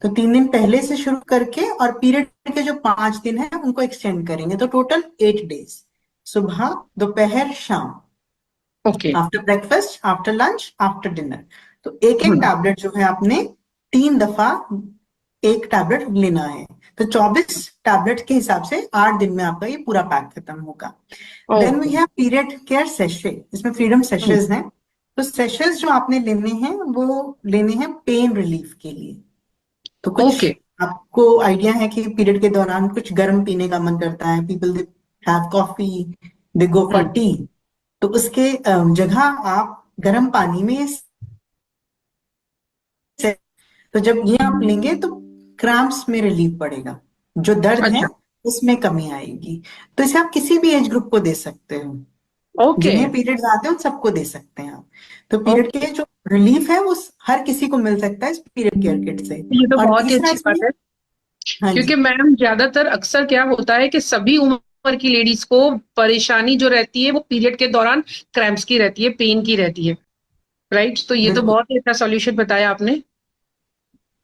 तो 3 दिन पहले से शुरू करके और पीरियड के जो 5 दिन है उनको एक्सटेंड करेंगे, तो टोटल 8 डेज, सुबह दोपहर शाम, okay. After breakfast, after lunch, after dinner. तो एक एक टैबलेट जो है आपने 3 दफा एक टैबलेट लेना है। तो 24 टैबलेट के हिसाब से 8 दिन में आपका ये पूरा पैक खत्म होगा। Then we have period care sachet, इसमें फ्रीडम सेशेस हैं। तो सेशेस जो आपने लेने हैं वो लेने हैं पेन रिलीफ के लिए। तो कुछ ओके। आपको आइडिया है कि पीरियड के दौरान कुछ गर्म पीने का मन करता है, people they have coffee, they go for T, तो उसके जगह आप गर्म पानी में तो जब ये आप लेंगे तो क्रैम्प्स में रिलीफ पड़ेगा, जो दर्द है अच्छा। उसमें कमी आएगी। तो इसे आप किसी भी एज ग्रुप को दे सकते हो, ओके। जिन्हें पीरियड्स आते हैं उन सबको दे सकते हैं आप। तो पीरियड के जो रिलीफ है वो हर किसी को मिल सकता है इस पीरियड केयर किट से। ये तो और बहुत ही तीसरा अच्छी बात इसमें, है, हाँ क्योंकि जी, मैम ज्यादातर अक्सर क्या होता है कि सभी उम्र की लेडीज को परेशानी जो रहती है वो पीरियड के दौरान क्रैम्प्स की रहती है, पेन की रहती है, राइट? तो ये तो बिल्कुल। बहुत ही अच्छा सॉल्यूशन बताया आपने।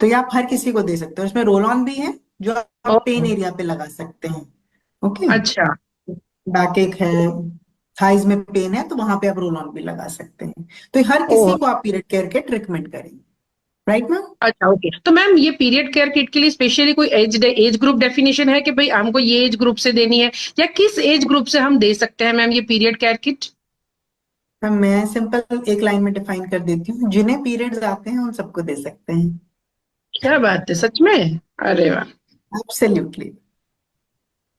तो ये आप हर किसी को दे सकते हो। इसमें रोल ऑन भी है जो आप ओके। पेन एरिया पे लगा सकते हैं। ओके, अच्छा। बैक एक है, थाइज में पेन है तो वहां पे आप रोल ऑन भी लगा सकते हैं। तो हर ओ, किसी को आप पीरियड केयर किट रिकमेंड करेंगे, राइट मैम? अच्छा, ओके। तो मैम ये पीरियड केयर किट के लिए स्पेशली कोई एज ग्रुप डेफिनेशन है कि भाई हमको ये एज ग्रुप से देनी है, या किस एज ग्रुप से हम दे सकते हैं मैम ये पीरियड केयर किट? मैम मैं सिंपल एक लाइन में डिफाइन कर देती हूँ, जिन्हें पीरियड्स आते हैं उन सबको दे सकते हैं। क्या बात है, सच में? अरे वाह, एब्सोल्युटली।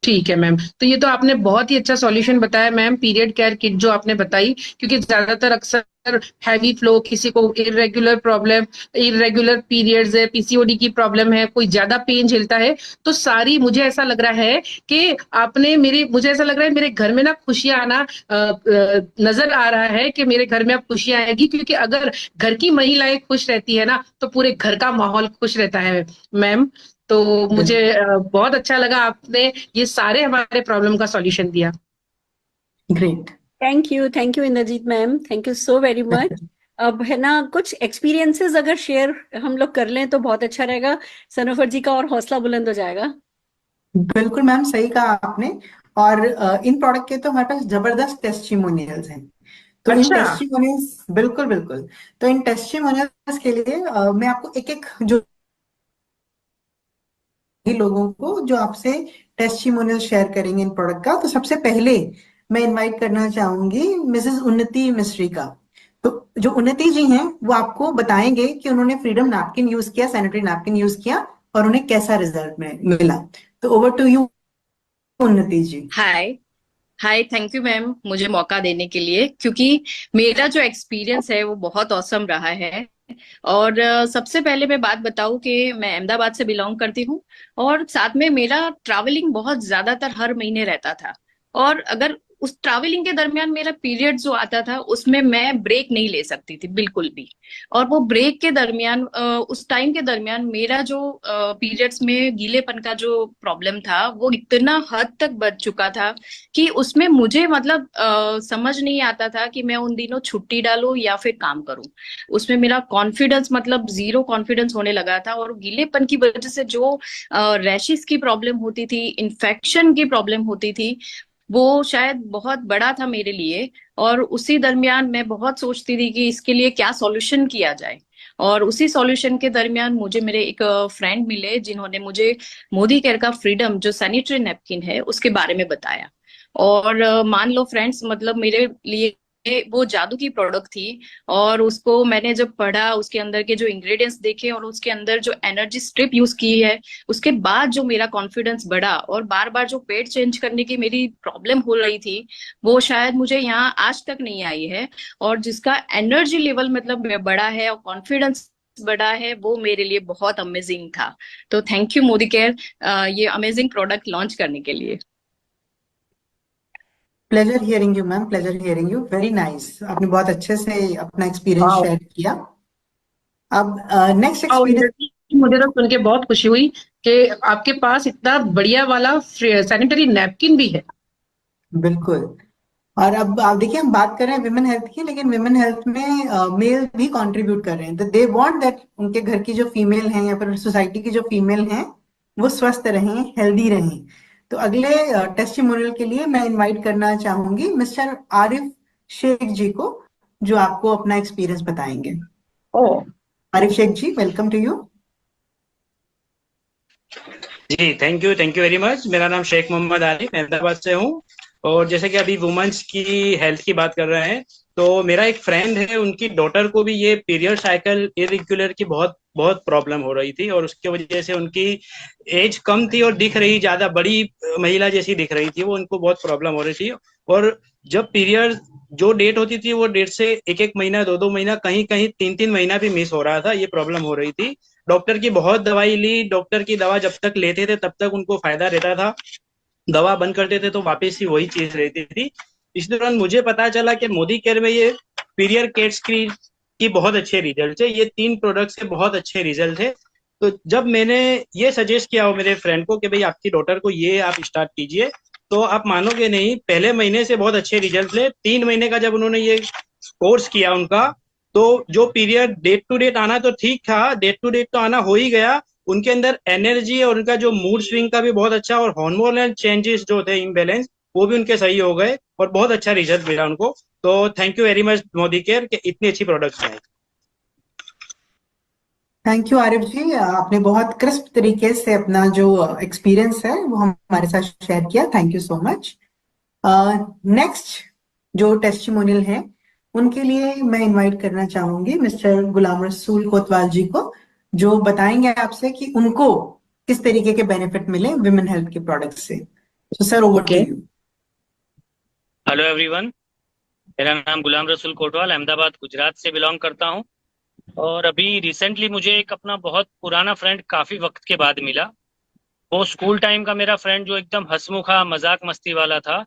ठीक है मैम। तो ये तो आपने बहुत ही अच्छा सॉल्यूशन बताया मैम, पीरियड केयर किट जो आपने बताई, क्योंकि ज्यादातर अक्सर हैवी फ्लो, किसी को इरेगुलर प्रॉब्लम, इरेगुलर पीरियड्स है, पीसीओडी की प्रॉब्लम है, कोई ज्यादा पेन झेलता है, तो सारी मुझे ऐसा लग रहा है कि आपने मुझे ऐसा लग रहा है मेरे घर में ना खुशियां आना नजर आ रहा है कि मेरे घर में अब खुशियां आएगी, क्योंकि अगर घर की महिलाएं खुश रहती है ना तो पूरे घर का माहौल खुश रहता है मैम। तो मुझे बहुत अच्छा लगा, आपने ये सारे हमारे प्रॉब्लम का सॉल्यूशन दिया। Great. Thank you Indrajit ma'am, thank you so very much. अब है ना कुछ एक्सपीरियंसेस अगर शेयर हम लोग कर लें तो बहुत अच्छा रहेगा, सनोफर जी का और हौसला बुलंद हो जाएगा। बिल्कुल मैम, सही कहा आपने। और इन प्रोडक्ट के तो हमारे पास जबरदस्त टेस्टिमोनियल्स हैं। तो इन अच्छा। टेस्टिमोनियल्स, बिल्कुल बिल्कुल, तो इन टेस्टिमोनियल्स के लिए मैं आपको एक एक जो भी लोगों को जो आपसे टेस्टिमोनियल शेयर करेंगे इन प्रोडक्ट का, तो सबसे पहले मैं इनवाइट करना चाहूंगी मिसेस उन्नति मिश्री का। तो जो उन्नति जी हैं वो आपको बताएंगे कि उन्होंने फ्रीडम नैपकिन यूज किया, सैनिटरी नैपकिन यूज किया और उन्हें कैसा रिजल्ट में मिला। तो ओवर टू यू उन्नति जी। हाय। हाय, थैंक यू मैम मुझे मौका देने के लिए, क्योंकि मेरा जो एक्सपीरियंस है वो बहुत औसम रहा है। और सबसे पहले मैं बात बताऊं कि मैं अहमदाबाद से बिलोंग करती हूँ, और साथ में मेरा ट्रैवलिंग बहुत ज्यादातर हर महीने रहता था। और अगर उस ट्रैवलिंग के दरमियान मेरा पीरियड जो आता था उसमें मैं ब्रेक नहीं ले सकती थी बिल्कुल भी। और वो ब्रेक के दरमियान उस टाइम के दरमियान मेरा जो पीरियड्स में गीलेपन का जो प्रॉब्लम था वो इतना हद तक बढ़ चुका था कि उसमें मुझे मतलब समझ नहीं आता था कि मैं उन दिनों छुट्टी डालूं या फिर काम करूं। उसमें मेरा कॉन्फिडेंस मतलब जीरो कॉन्फिडेंस होने लगा था, और गीलेपन की वजह से जो रैशेस की प्रॉब्लम होती थी, इन्फेक्शन की प्रॉब्लम होती थी, वो शायद बहुत बड़ा था मेरे लिए। और उसी दरमियान मैं बहुत सोचती थी कि इसके लिए क्या सॉल्यूशन किया जाए। और उसी सॉल्यूशन के दरमियान मुझे मेरे एक फ्रेंड मिले जिन्होंने मुझे मोदी केयर का फ्रीडम जो सैनिटरी नैपकिन है उसके बारे में बताया। और मान लो फ्रेंड्स, मतलब मेरे लिए वो जादू की प्रोडक्ट थी। और उसको मैंने जब पढ़ा, उसके अंदर के जो इंग्रेडिएंट्स देखे और उसके अंदर जो एनर्जी स्ट्रिप यूज की है, उसके बाद जो मेरा कॉन्फिडेंस बढ़ा, और बार बार जो पेट चेंज करने की मेरी प्रॉब्लम हो रही थी वो शायद मुझे यहाँ आज तक नहीं आई है। और जिसका एनर्जी लेवल मतलब बढ़ा है और कॉन्फिडेंस बढ़ा है, वो मेरे लिए बहुत अमेजिंग था। तो थैंक यू मोदी केयर ये अमेजिंग प्रोडक्ट लॉन्च करने के लिए। Pleasure hearing you ma'am, pleasure hearing you, very nice. आपने बहुत अच्छे से अपना एक्सपीरियंस वाह। शेयर किया। अब नेक्स्ट और एक्सपीरियंस। मुझे तो सुन के बहुत खुशी हुई कि आपके पास इतना बढ़िया वाला सैनिटरी नैपकिन भी है। बिल्कुल। और अब आप देखिए, हम बात कर रहे हैं विमेन हेल्थ की, लेकिन विमेन हेल्थ में मेल भी कंट्रीब्यूट कर रहे हैं। दे वांट दैट उनके घर की जो फीमेल हैं या फिर सोसाइटी की जो फीमेल हैं वो स्वस्थ रहें, हेल्दी रहें। तो अगले टेस्टिमोनियल के लिए मैं इनवाइट करना चाहूंगी मिस्टर आरिफ शेख जी को, जो आपको अपना एक्सपीरियंस बताएंगे। Arif Shaikh ji, welcome to you. Ji thank you very much. मेरा नाम शेख मोहम्मद आरिफ अहमदाबाद से हूँ। और जैसे कि अभी वुमेन्स की हेल्थ की बात कर रहे हैं, तो मेरा एक फ्रेंड है, उनकी डॉटर को भी ये पीरियड साइकिल इरेगुलर की बहुत बहुत प्रॉब्लम हो रही थी, और उसकी वजह से उनकी एज कम थी और दिख रही ज्यादा बड़ी महिला जैसी दिख रही थी। वो उनको बहुत प्रॉब्लम हो रही थी, और जब पीरियड जो डेट होती थी वो डेट से एक एक महीना, दो दो महीना, कहीं कहीं तीन तीन महीना भी मिस हो रहा था। ये प्रॉब्लम हो रही थी। डॉक्टर की बहुत दवाई ली, डॉक्टर की दवा जब तक लेते थे तब तक उनको फायदा रहता था, दवा बंद करते थे तो वापस ही वही चीज रहती थी। इस दौरान मुझे पता चला कि मोदी केयर में ये पीरियड किट्स की बहुत अच्छे रिजल्ट है। ये 3 प्रोडक्ट से बहुत अच्छे रिजल्ट है। तो जब मैंने ये सजेस्ट किया हो मेरे फ्रेंड को कि भाई आपकी डॉटर को ये आप स्टार्ट कीजिए, तो आप मानोगे नहीं, पहले महीने से बहुत अच्छे रिजल्ट ले। 3 महीने का जब उन्होंने ये कोर्स किया उनका, तो जो पीरियड डेट टू डेट आना तो ठीक था, डेट टू डेट तो आना हो ही गया, उनके अंदर एनर्जी और उनका जो मूड स्विंग का भी बहुत अच्छा, और हार्मोनल चेंजेस जो थे इम्बेलेंस, वो भी उनके सही हो गए, और बहुत अच्छा रिजल्ट मिला उनको। तो thank you very much Modi care कि इतनी अच्छी प्रोडक्ट्स हैं। थैंक यू आरिफ जी, आपने बहुत क्रिस्प तरीके से अपना जो एक्सपीरियंस है वो हमारे साथ शेयर किया। Thank you so much. Next जो टेस्टिमोनियल है उनके लिए मैं इनवाइट करना चाहूंगी मिस्टर गुलाम रसूल कोतवाल जी को, जो बताएंगे आपसे कि उनको किस तरीके के बेनिफिट मिले विमेन हेल्थ के प्रोडक्ट से। तो sir, over to you. Hello everyone, मेरा नाम गुलाम रसूल कोटवाल अहमदाबाद गुजरात से बिलोंग करता हूं। और अभी रिसेंटली मुझे एक अपना बहुत पुराना फ्रेंड काफी वक्त के बाद मिला। वो स्कूल टाइम का मेरा फ्रेंड जो एकदम हंसमुखा मजाक मस्ती वाला था,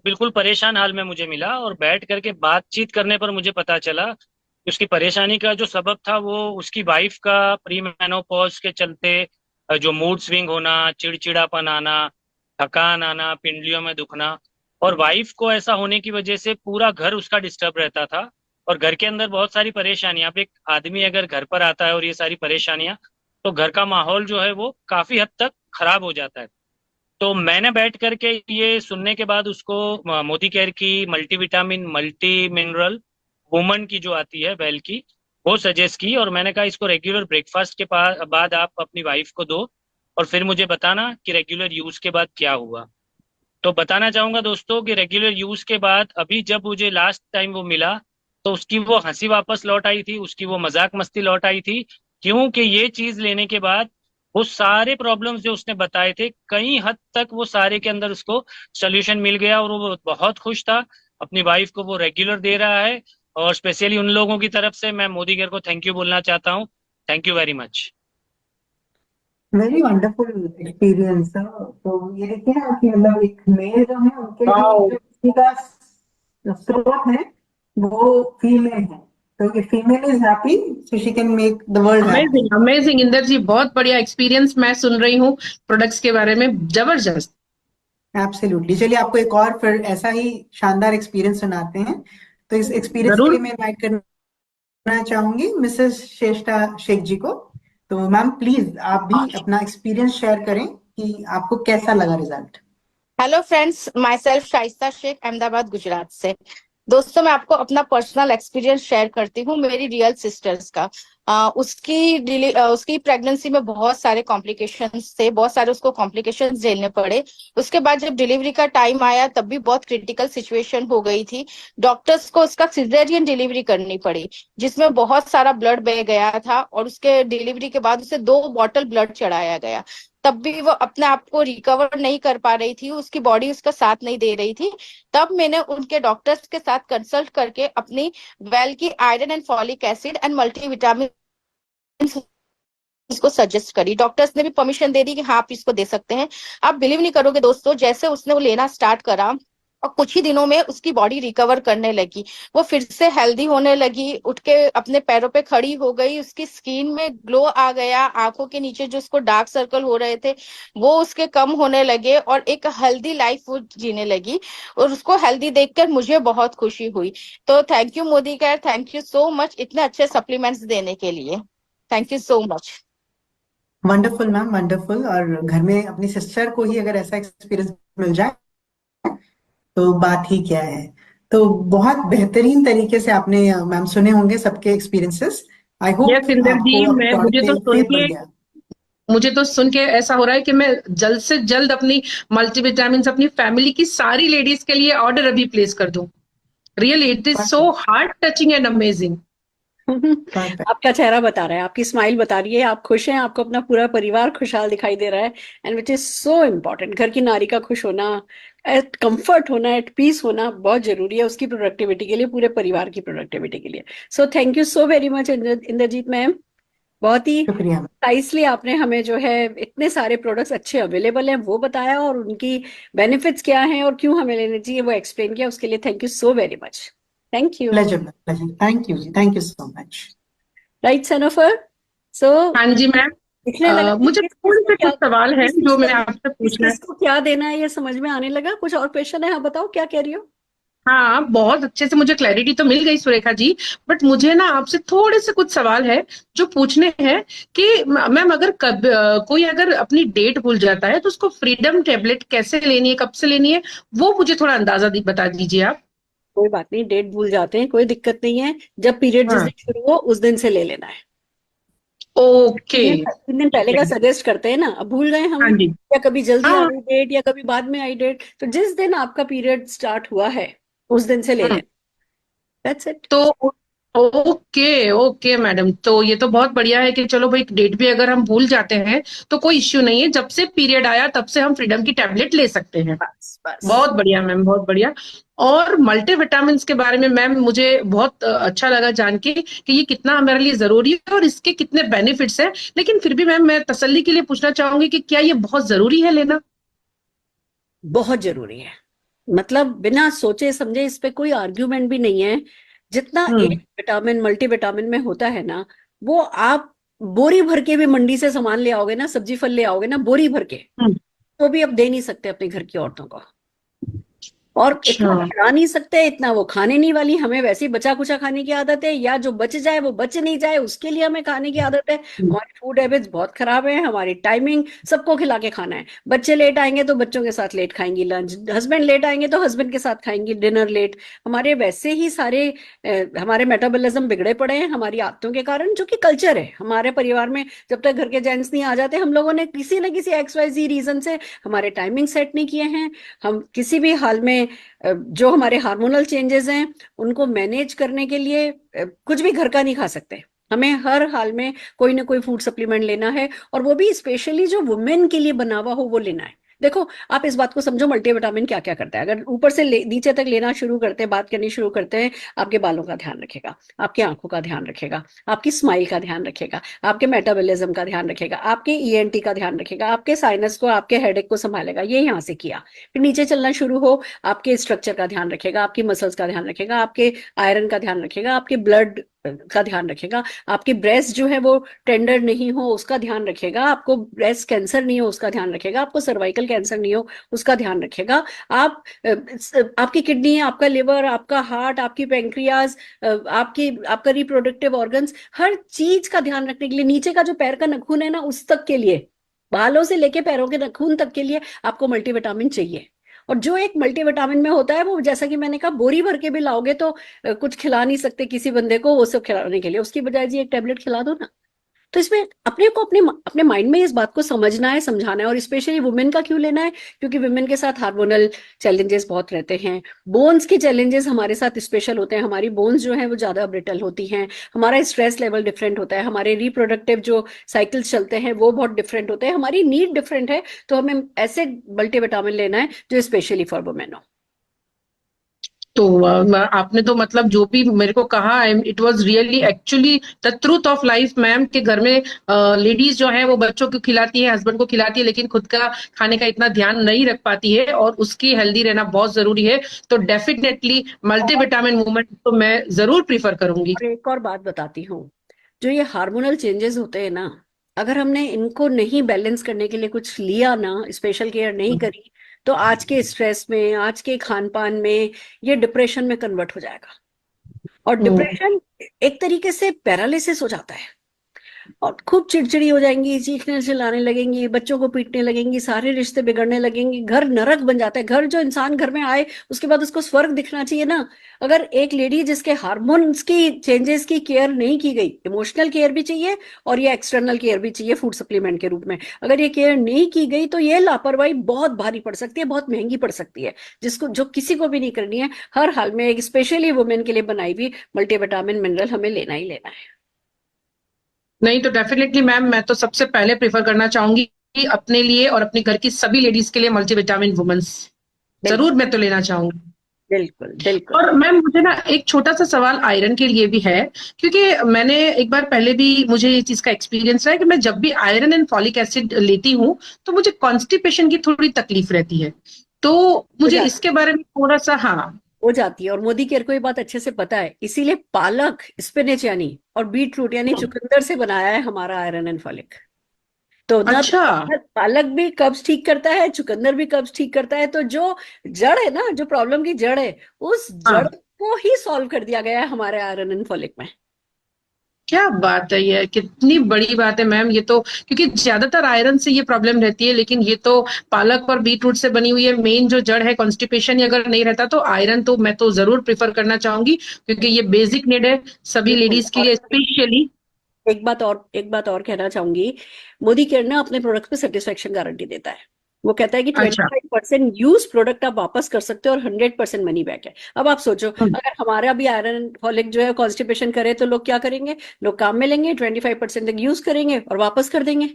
बिल्कुल परेशान हाल में मुझे मिला। और बैठ करके बातचीत करने पर मुझे पता चला कि उसकी परेशानी का जो सबब था वो उसकी वाइफ का प्री मेनोपॉज के चलते जो मूड स्विंग होना, चिड़चिड़ापन आना, थकान आना, पिंडलियों में दुखना, और वाइफ को ऐसा होने की वजह से पूरा घर उसका डिस्टर्ब रहता था। और घर के अंदर बहुत सारी परेशानियां, अब एक आदमी अगर घर पर आता है और ये सारी परेशानियां, तो घर का माहौल जो है वो काफी हद तक खराब हो जाता है। तो मैंने बैठ करके ये सुनने के बाद उसको मोदी केयर की मल्टीविटामिन मल्टी मिनरल वुमन की जो आती है वेल की, वो सजेस्ट की। और मैंने कहा इसको रेगुलर ब्रेकफास्ट के बाद आप अपनी वाइफ को दो, और फिर मुझे बताना कि रेगुलर यूज के बाद क्या हुआ। तो बताना चाहूंगा दोस्तों कि रेगुलर यूज के बाद अभी जब मुझे लास्ट टाइम वो मिला, तो उसकी वो हंसी वापस लौट आई थी, उसकी वो मजाक मस्ती लौट आई थी। क्योंकि ये चीज लेने के बाद वो सारे प्रॉब्लम्स जो उसने बताए थे, कई हद तक वो सारे के अंदर उसको सोल्यूशन मिल गया, और वो बहुत खुश था। अपनी वाइफ को वो रेगुलर दे रहा है। और स्पेशली उन लोगों की तरफ से मैं मोदी केयर को थैंक यू बोलना चाहता हूँ। Thank you very much. Very wonderful experience. तो ये देखिए ना कि मतलब एक मेल जो है उनके लिए जो खुशी का स्रोत है वो फीमेल है। तो if female is happy, so she can make the world happy. Amazing amazing Inder ji, बहुत बढ़िया एक्सपीरियंस मैं सुन रही हूँ प्रोडक्ट्स के बारे में, जबरदस्त। एब्सोल्युटली। चलिए आपको एक और फिर ऐसा ही शानदार एक्सपीरियंस सुनाते हैं। तो इस एक्सपीरियंस के जरूर। लिए मैं इनवाइट करना चाहूंगी मिसेस शेष्टा शेख जी को। तो मैम प्लीज आप भी अपना एक्सपीरियंस शेयर करें कि आपको कैसा लगा result. Hello friends, myself Shaista Shaikh Ahmedabad Gujarat से। दोस्तों, मैं आपको अपना पर्सनल एक्सपीरियंस शेयर करती हूँ मेरी रियल सिस्टर्स का। उसकी प्रेगनेंसी में बहुत सारे कॉम्प्लिकेशंस थे, बहुत सारे उसको कॉम्प्लिकेशंस झेलने पड़े। उसके बाद जब डिलीवरी का टाइम आया तब भी बहुत क्रिटिकल सिचुएशन हो गई थी। डॉक्टर्स को उसका सिजेरियन डिलीवरी करनी पड़ी, जिसमें बहुत सारा ब्लड बह गया था, और उसके डिलीवरी के बाद उसे 2 बॉटल ब्लड चढ़ाया गया। तब भी वो अपने आप को रिकवर नहीं कर पा रही थी, उसकी बॉडी उसका साथ नहीं दे रही थी। तब मैंने उनके डॉक्टर्स के साथ कंसल्ट करके अपनी वेल की iron and folic acid and multivitamin इसको सजेस्ट करी। डॉक्टर्स ने भी परमिशन दे दी कि हाँ आप इसको दे सकते हैं। आप बिलीव नहीं करोगे दोस्तों, जैसे उसने वो लेना स्टार्ट करा और कुछ ही दिनों में उसकी बॉडी रिकवर करने लगी, वो फिर से हेल्दी होने लगी, उठ के अपने पैरों पे खड़ी हो गई, उसकी स्किन में ग्लो आ गया, आंखों के नीचे जो उसको डार्क सर्कल हो रहे थे वो उसके कम होने लगे और एक हेल्दी लाइफ वो जीने लगी। और उसको हेल्दी देखकर मुझे बहुत खुशी हुई। तो thank you Modi care, thank you so much इतने अच्छे सप्लीमेंट्स देने के लिए। Thank you so much. Wonderful ma'am, wonderful. और घर में अपनी सिस्टर को ही अगर ऐसा एक्सपीरियंस मिल जाए तो बात ही क्या है। तो बहुत बेहतरीन तरीके से आपने मैम सुने होंगे सबके experiences. I hope yes Inder ji, आपको मैं अपनी बॉडी पे फेथ बढ़ गया। मुझे तो सुन के ऐसा हो रहा है कि मैं जल्द से जल्द अपनी मल्टीविटामिन अपनी फैमिली की सारी लेडीज के लिए ऑर्डर अभी प्लेस कर दूं। Really it is so heart touching and amazing. आपका चेहरा बता रहा है, आपकी स्माइल बता रही है, आप खुश हैं, आपको अपना पूरा परिवार खुशहाल दिखाई दे रहा है। And which is so important. घर की नारी का खुश होना, एट कंफर्ट होना, एट पीस होना बहुत जरूरी है उसकी प्रोडक्टिविटी के लिए, पूरे परिवार की प्रोडक्टिविटी के लिए। So thank you so very much Indrajit ma'am. बहुत ही शुक्रिया। नाइसली आपने हमें जो है इतने सारे प्रोडक्ट्स अच्छे अवेलेबल हैं वो बताया, और उनकी बेनिफिट्स क्या हैं और क्यों हमें लेने चाहिए वो एक्सप्लेन किया। उसके लिए thank you so very much. Thank you. Pleasure, pleasure. Thank you ji, thank you so much. Right Sanofar. So हाँ जी मैम, दिखने लगा मुझे थोड़े से कुछ सवाल है जो मैं आपसे पूछना है। किसको क्या देना है ये समझ में आने लगा। कुछ और क्वेश्चन है? हाँ बताओ क्या कह रही हो। हाँ, बहुत अच्छे से मुझे क्लैरिटी तो मिल गई सुरेखा जी, बट मुझे ना आपसे थोड़े से कुछ सवाल है जो पूछने हैं कि मैम अगर कोई अगर अपनी डेट भूल जाता है तो उसको फ्रीडम टेबलेट कैसे लेनी है, कब से लेनी है, वो मुझे थोड़ा अंदाजा बता दीजिए आप। कोई बात नहीं, डेट भूल जाते हैं, कोई दिक्कत नहीं है। जब पीरियड जिस हाँ, दिन शुरू हो उस दिन से ले लेना है। ओके। 3 दिन पहले का सजेस्ट करते हैं ना, अब भूल गए हम, हाँ जी। या कभी जल्दी आ हाँ। गई डेट या कभी बाद में आई डेट, तो जिस दिन आपका पीरियड स्टार्ट हुआ है उस दिन से ले लेना। That's it. तो ओके ओके मैडम, तो ये तो बहुत बढ़िया है कि चलो भाई डेट भी अगर हम भूल जाते हैं तो कोई इश्यू नहीं है, जब से पीरियड आया तब से हम फ्रीडम की टैबलेट ले सकते हैं। बस बस। बहुत बढ़िया मैम, बहुत बढ़िया। और मल्टीविटामिन के बारे में मैम मुझे बहुत अच्छा लगा जान के कि ये कितना हमारे लिए जरूरी है और इसके कितने बेनिफिट्स हैं। लेकिन फिर भी मैम मैं तसल्ली के लिए पूछना चाहूंगी कि क्या ये बहुत जरूरी है लेना? बहुत जरूरी है, मतलब बिना सोचे समझे, इस पे कोई आर्ग्यूमेंट भी नहीं है। जितना एक विटामिन मल्टीविटामिन में होता है ना, वो आप बोरी भर के भी मंडी से सामान ले आओगे ना, सब्जी फल ले आओगे ना बोरी भर के, हम्म। तो भी अब दे नहीं सकते अपने घर की औरतों को। और इतना अच्छा। खिला नहीं सकते, इतना वो खाने नहीं वाली। हमें वैसे ही बचा कुचा खाने की आदत है, या जो बच जाए वो बच नहीं जाए उसके लिए हमें खाने की आदत है। हमारी फूड हैबिट्स बहुत खराब है, हमारी टाइमिंग, सबको खिला के खाना है। बच्चे लेट आएंगे तो बच्चों के साथ लेट खाएंगी लंच, हस्बैंड लेट आएंगे तो हस्बैंड के साथ खाएंगी डिनर लेट। हमारे वैसे ही सारे हमारे मेटाबॉलिज्म बिगड़े पड़े हैं हमारी आदतों के कारण, जो कि कल्चर है हमारे परिवार में। जब तक घर के जेंट्स नहीं आ जाते, हम लोगों ने किसी न किसी XYZ रीजन से हमारे टाइमिंग सेट नहीं किए हैं। हम किसी भी हाल में जो हमारे हार्मोनल चेंजेस हैं उनको मैनेज करने के लिए कुछ भी घर का नहीं खा सकते। हमें हर हाल में कोई ना कोई फूड सप्लीमेंट लेना है, और वो भी स्पेशली जो वुमेन के लिए बना हुआ हो वो लेना है। देखो आप इस बात को समझो, मल्टीविटामिन क्या क्या करता है। अगर ऊपर से नीचे तक लेना शुरू करते हैं, बात करनी शुरू करते हैं, आपके बालों का ध्यान रखेगा, आपकी आंखों का ध्यान रखेगा, आपकी स्माइल का ध्यान रखेगा, आपके मेटाबॉलिज्म का ध्यान रखेगा, आपके ENT का ध्यान रखेगा, आपके साइनस को, आपके हेडेक को संभालेगा। ये यहाँ से किया, फिर नीचे चलना शुरू हो, आपके स्ट्रक्चर का ध्यान रखेगा, आपकी मसल्स का ध्यान रखेगा, आपके आयरन का ध्यान रखेगा, आपके ब्लड का ध्यान रखेगा, आपकी ब्रेस्ट जो है वो टेंडर नहीं हो उसका ध्यान रखेगा, आपको ब्रेस्ट कैंसर नहीं हो उसका ध्यान रखेगा, आपको सर्वाइकल कैंसर नहीं हो उसका ध्यान रखेगा, आप आपकी किडनी, आपका लिवर, आपका हार्ट, आपकी पेंक्रियाज, आपका रिप्रोडक्टिव ऑर्गन्स, हर चीज का ध्यान रखने के लिए, नीचे का जो पैर का नाखून है ना उस तक के लिए, बालों से लेके पैरों के नाखून तक के लिए आपको मल्टीविटामिन चाहिए। और जो एक मल्टीविटामिन में होता है वो, जैसा कि मैंने कहा, बोरी भर के भी लाओगे तो कुछ खिला नहीं सकते किसी बंदे को वो सब खिलाने के लिए। उसकी बजाय जी एक टेबलेट खिला दो ना। तो इसमें अपने को अपने माइंड में इस बात को समझना है, समझाना है। और स्पेशली वुमेन का क्यों लेना है? क्योंकि वुमेन के साथ हार्मोनल चैलेंजेस बहुत रहते हैं, बोन्स के चैलेंजेस हमारे साथ स्पेशल होते हैं, हमारी बोन्स जो है वो ज्यादा ब्रिटल होती हैं, हमारा स्ट्रेस लेवल डिफरेंट होता है, हमारे रिप्रोडक्टिव जो साइकिल्स चलते हैं वो बहुत डिफरेंट होते हैं, हमारी नीड डिफरेंट है। तो हमें ऐसे मल्टीविटामिन लेना है जो स्पेशली फॉर वुमेन हो। तो आपने तो मतलब जो भी मेरे को कहा, it was really actually the truth of life ma'am, के घर में लेडीज जो है वो बच्चों को खिलाती है, हस्बैंड को खिलाती है, लेकिन खुद का खाने का इतना ध्यान नहीं रख पाती है, और उसकी हेल्दी रहना बहुत जरूरी है। तो डेफिनेटली मल्टीविटामिन वुमन तो मैं जरूर प्रीफर करूंगी। और एक और बात बताती हूँ, जो ये हार्मोनल चेंजेस होते हैं ना, अगर हमने इनको नहीं बैलेंस करने के लिए कुछ लिया ना, स्पेशल केयर नहीं करी, तो आज के स्ट्रेस में, आज के खान पान में, ये डिप्रेशन में कन्वर्ट हो जाएगा। और डिप्रेशन एक तरीके से पैरालिसिस हो जाता है, और खूब चिड़चिड़ी हो जाएंगी, चीखने चिल्लाने लगेंगी, बच्चों को पीटने लगेंगी, सारे रिश्ते बिगड़ने लगेंगे, घर नरक बन जाता है। घर, जो इंसान घर में आए उसके बाद उसको स्वर्ग दिखना चाहिए ना। अगर एक लेडी जिसके हार्मोन्स की चेंजेस की केयर नहीं की गई, इमोशनल केयर भी चाहिए और ये एक्सटर्नल केयर भी चाहिए फूड सप्लीमेंट के रूप में, अगर ये केयर नहीं की गई तो ये लापरवाही बहुत भारी पड़ सकती है, बहुत महंगी पड़ सकती है, जिसको जो किसी को भी नहीं करनी है। हर हाल में एक स्पेशली वुमेन के लिए बनाई हुई मल्टीविटामिन मिनरल हमें लेना ही लेना है। नहीं तो डेफिनेटली मैम, मैं तो सबसे पहले प्रेफर करना चाहूंगी कि अपने लिए और अपने घर की सभी लेडीज के लिए मल्टीविटामिन वुमेन्स जरूर मैं तो लेना चाहूंगी। बिल्कुल बिल्कुल। और मैम मुझे ना एक छोटा सा सवाल आयरन के लिए भी है, क्योंकि मैंने एक बार पहले भी मुझे ये चीज का एक्सपीरियंस रहा है कि मैं जब भी आयरन एंड फॉलिक एसिड लेती हूँ तो मुझे कॉन्स्टिपेशन की थोड़ी तकलीफ रहती है। तो मुझे इसके बारे में थोड़ा सा, हाँ, हो जाती है। और मोदी केयर को ये बात अच्छे से पता है, इसीलिए पालक, स्पिनच यानी और बीट रूट यानी चुकंदर से बनाया है हमारा आयरन एंड फॉलिक। तो ना अच्छा, पालक भी कब्ज ठीक करता है, चुकंदर भी कब्ज ठीक करता है। तो जो जड़ है ना, जो प्रॉब्लम की जड़ है, उस जड़ हाँ, को ही सॉल्व कर दिया गया है हमारे आयरन एंड फॉलिक में। क्या बात है, ये कितनी बड़ी बात है मैम। ये तो क्योंकि ज्यादातर आयरन से ये प्रॉब्लम रहती है, लेकिन ये तो पालक और बीट रूट से बनी हुई है। मेन जो जड़ है कॉन्स्टिपेशन, अगर नहीं रहता तो आयरन तो मैं तो जरूर प्रेफर करना चाहूंगी, क्योंकि ये बेसिक नीड है सभी बिल्कुल। लेडीज के और लिए स्पेशली। एक बात और कहना चाहूंगी, मोदी केयर ना अपने प्रोडक्ट पे सेटिस्फेक्शन गारंटी देता है। वो कहता है कि अच्छा, 25% यूज प्रोडक्ट आप वापस कर सकते हो और 100% मनी बैक है। अब आप सोचो, अगर हमारा भी आयरन फॉलिक जो है कॉन्स्टिपेशन करे तो लोग क्या करेंगे? लोग काम में लेंगे, 25% तक यूज करेंगे और वापस कर देंगे।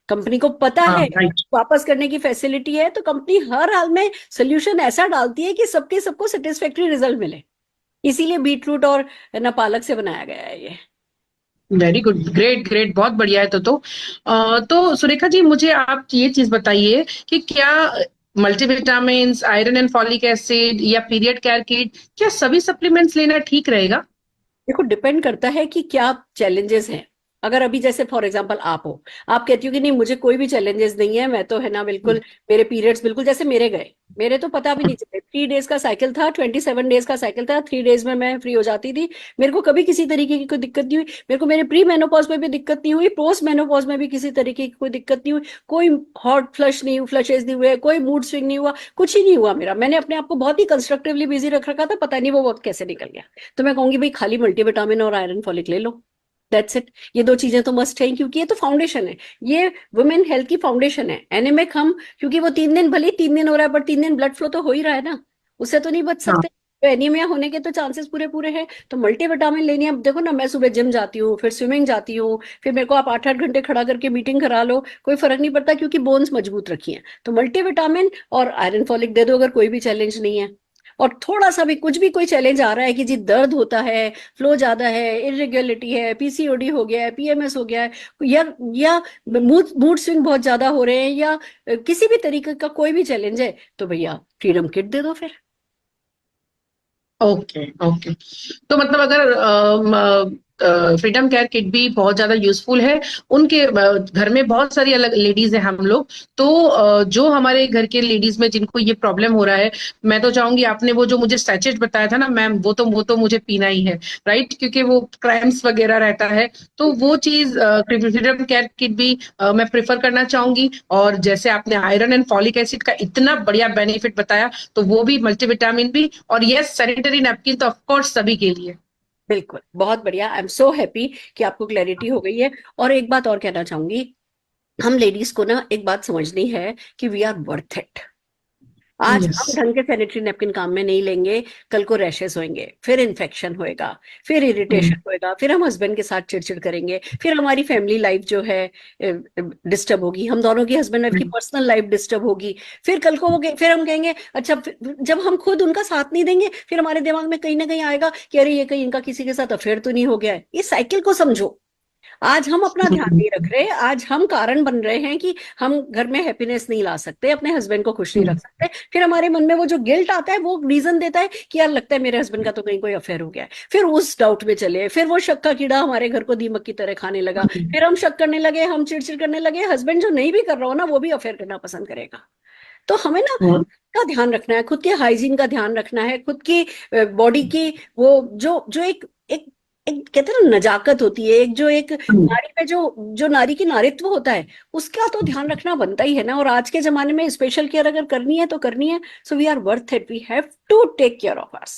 कंपनी को पता हाँ, है राइट। वापस करने की फैसिलिटी है, तो कंपनी हर हाल में सोल्यूशन ऐसा डालती है कि सबको सेटिस्फैक्टरी रिजल्ट मिले। इसीलिए बीटरूट और ना पालक से बनाया गया है ये। वेरी गुड, ग्रेट ग्रेट, बहुत बढ़िया है। तो सुरेखा जी, मुझे आप ये चीज बताइए कि क्या multivitamin, iron and folic acid या पीरियड केयर किट, क्या सभी सप्लीमेंट्स लेना ठीक रहेगा? देखो, डिपेंड करता है कि क्या चैलेंजेस हैं। अगर अभी जैसे फॉर एग्जांपल आप कहती हो कि नहीं मुझे कोई भी चैलेंजेस नहीं है, मैं तो है ना बिल्कुल, मेरे पीरियड्स बिल्कुल जैसे मेरे गए, मेरे तो पता भी नहीं चले। 3 डेज का साइकिल था, 27 डेज का साइकिल था, 3 डेज में मैं फ्री हो जाती थी। मेरे को कभी किसी तरीके की कोई दिक्कत नहीं हुई। मेरे को मेरे प्री मेनोपॉज में भी दिक्कत नहीं हुई, पोस्ट मेनोपॉज में भी किसी तरीके की कोई दिक्कत नहीं हुई। कोई हॉट फ्लश नहीं, फ्लशेज नहीं हुए, कोई मूड स्विंग नहीं हुआ, कुछ ही नहीं हुआ मेरा। मैंने अपने आप को बहुत ही कंस्ट्रक्टिवली बिजी रख रखा था, पता नहीं वो वक्त कैसे निकल गया। तो मैं कहूंगी भाई, खाली मल्टीविटामिन और आयरन फॉलिक ले लो, दैट्स इट। ये 2 चीजें तो मस्ट है, क्योंकि ये तो फाउंडेशन है, ये वुमेन हेल्थ की फाउंडेशन है। एनीमिक हम, क्योंकि वो 3 दिन, भले ही 3 दिन हो रहा है, पर 3 दिन ब्लड फ्लो तो हो ही रहा है ना, उससे तो नहीं बच हाँ, सकते। तो एनीमिया होने के तो चांसेस पूरे पूरे हैं। तो मल्टीविटामिन लेनी है। अब देखो ना, मैं सुबह जिम जाती हूँ, फिर स्विमिंग जाती हूँ, फिर मेरे को आप 8-8 घंटे खड़ा करके मीटिंग करा लो, कोई फर्क नहीं पड़ता, क्योंकि बोन्स मजबूत रखी हैं। तो मल्टीविटामिन और आयरन फॉलिक दे दो अगर कोई भी चैलेंज नहीं है। और थोड़ा सा भी कुछ भी कोई चैलेंज आ रहा है कि जी दर्द होता है, फ्लो ज्यादा है, इरेगुलरिटी है, पीसीओडी हो गया है, पीएमएस हो गया है, या मूड मूड स्विंग बहुत ज्यादा हो रहे हैं, या किसी भी तरीके का कोई भी चैलेंज है, तो भैया फ्रीडम किट दे दो फिर। Okay okay. तो मतलब अगर फ्रीडम केयर किट भी बहुत ज्यादा यूजफुल है, उनके घर में बहुत सारी अलग लेडीज है हम लोग, तो जो हमारे घर के लेडीज में जिनको ये प्रॉब्लम हो रहा है, मैं तो चाहूंगी आपने वो जो मुझे सैचेट बताया था ना मैम, वो तो मुझे पीना ही है, राइट, क्योंकि वो क्रैम्स वगैरह रहता है। तो वो चीज फ्रीडम केयर किट भी मैं प्रेफर करना चाहूंगी। और जैसे आपने आयरन एंड फॉलिक एसिड का इतना बढ़िया बेनिफिट बताया, तो वो भी, मल्टीविटामिन भी, और यस सैनिटरी नैपकिन तो ऑफकोर्स सभी के लिए। बिल्कुल, बहुत बढ़िया। आई एम सो हैप्पी कि आपको क्लैरिटी हो गई है। और एक बात और कहना चाहूंगी, हम लेडीज को ना एक बात समझनी है कि वी आर वर्थ इट। आज Yes. हम ढंग के सैनिटरी नैपकिन काम में नहीं लेंगे, कल को रैशेस होंगे, फिर इन्फेक्शन होएगा, फिर इरिटेशन होएगा, फिर हम हस्बैंड के साथ चिड़चिड़ करेंगे, फिर हमारी फैमिली लाइफ जो है डिस्टर्ब होगी, हम दोनों की हस्बैंड वाइफ की पर्सनल लाइफ डिस्टर्ब होगी, फिर कल को फिर हम कहेंगे अच्छा, जब हम खुद उनका साथ नहीं देंगे फिर हमारे दिमाग में कहीं ना कहीं आएगा कि अरे ये कहीं इनका किसी के साथ अफेयर तो नहीं हो गया है। ये साइकिल को समझो। आज हम अपना ध्यान नहीं रख रहे, आज हम कारण बन रहे हैं कि हम घर में हैप्पीनेस नहीं ला सकते, अपने हस्बैंड को खुश नहीं रख सकते। फिर हमारे मन में वो जो गिल्ट आता है वो रीजन देता है कि यार लगता है मेरे हस्बैंड का तो कहीं कोई अफेयर हो गया है। फिर उस डाउट में चले, फिर वो शक का कीड़ा हमारे घर को दीमक की तरह खाने लगा, फिर हम शक करने लगे, हम चिड़चिड़ करने लगे। हस्बैंड जो नहीं भी कर रहा हो ना वो भी अफेयर करना पसंद करेगा। तो हमें ना का ध्यान रखना है, खुद के हाइजीन का ध्यान रखना है, खुद की बॉडी की वो जो एक एक एक कहते हैं ना नजाकत होती है, एक नारी में जो नारी की नारित्व होता है उसका तो ध्यान रखना बनता ही है ना। और आज के जमाने में स्पेशल केयर अगर करनी है तो करनी है। So we are worth it, we have to take care of us.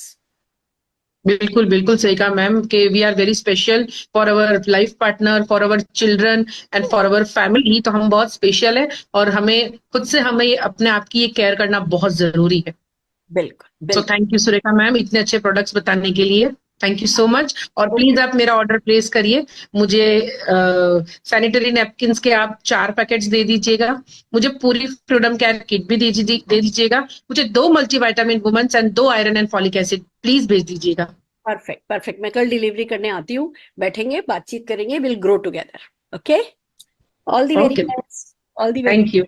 बिल्कुल बिल्कुल सही कहा मैम कि we are very special for our life partner, for our children and for our family. तो हम बहुत स्पेशल है और हमें खुद से हमें अपने आप की ये केयर करना बहुत जरूरी है। बिल्कुल सो थैंक यू सुरेखा मैम इतने अच्छे प्रोडक्ट्स बताने के लिए, थैंक यू सो मच। और प्लीज आप मेरा ऑर्डर प्लेस करिए, मुझे सैनिटरी नैपकिन्स के आप 4 पैकेट्स दे दीजिएगा, मुझे पूरी फ्रीडम केयर किट भी दे दीजिएगा, मुझे 2 multivitamin women's and 2 iron and folic acid please भेज दीजिएगा। Perfect perfect. मैं कल डिलीवरी करने आती हूँ, बैठेंगे, बातचीत करेंगे, will grow together. Okay, all the very best, all the very. Thank you.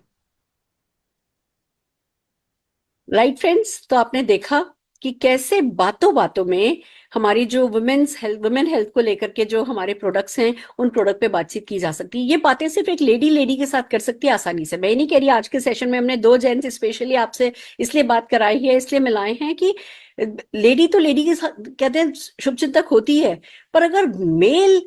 Right friends, तो आपने देखा कि कैसे बातों बातों में हमारी जो वुमेन हेल्थ को लेकर के जो हमारे प्रोडक्ट्स हैं उन प्रोडक्ट पे बातचीत की जा सकती है। ये बातें सिर्फ एक लेडी के साथ कर सकती है आसानी से। मैं नहीं कह रही, आज के सेशन में हमने 2 जेंट्स स्पेशली आपसे इसलिए बात कराई है, इसलिए मिलाए हैं कि लेडी तो लेडी के साथ कहते हैं शुभ चिंतक होती है, पर अगर मेल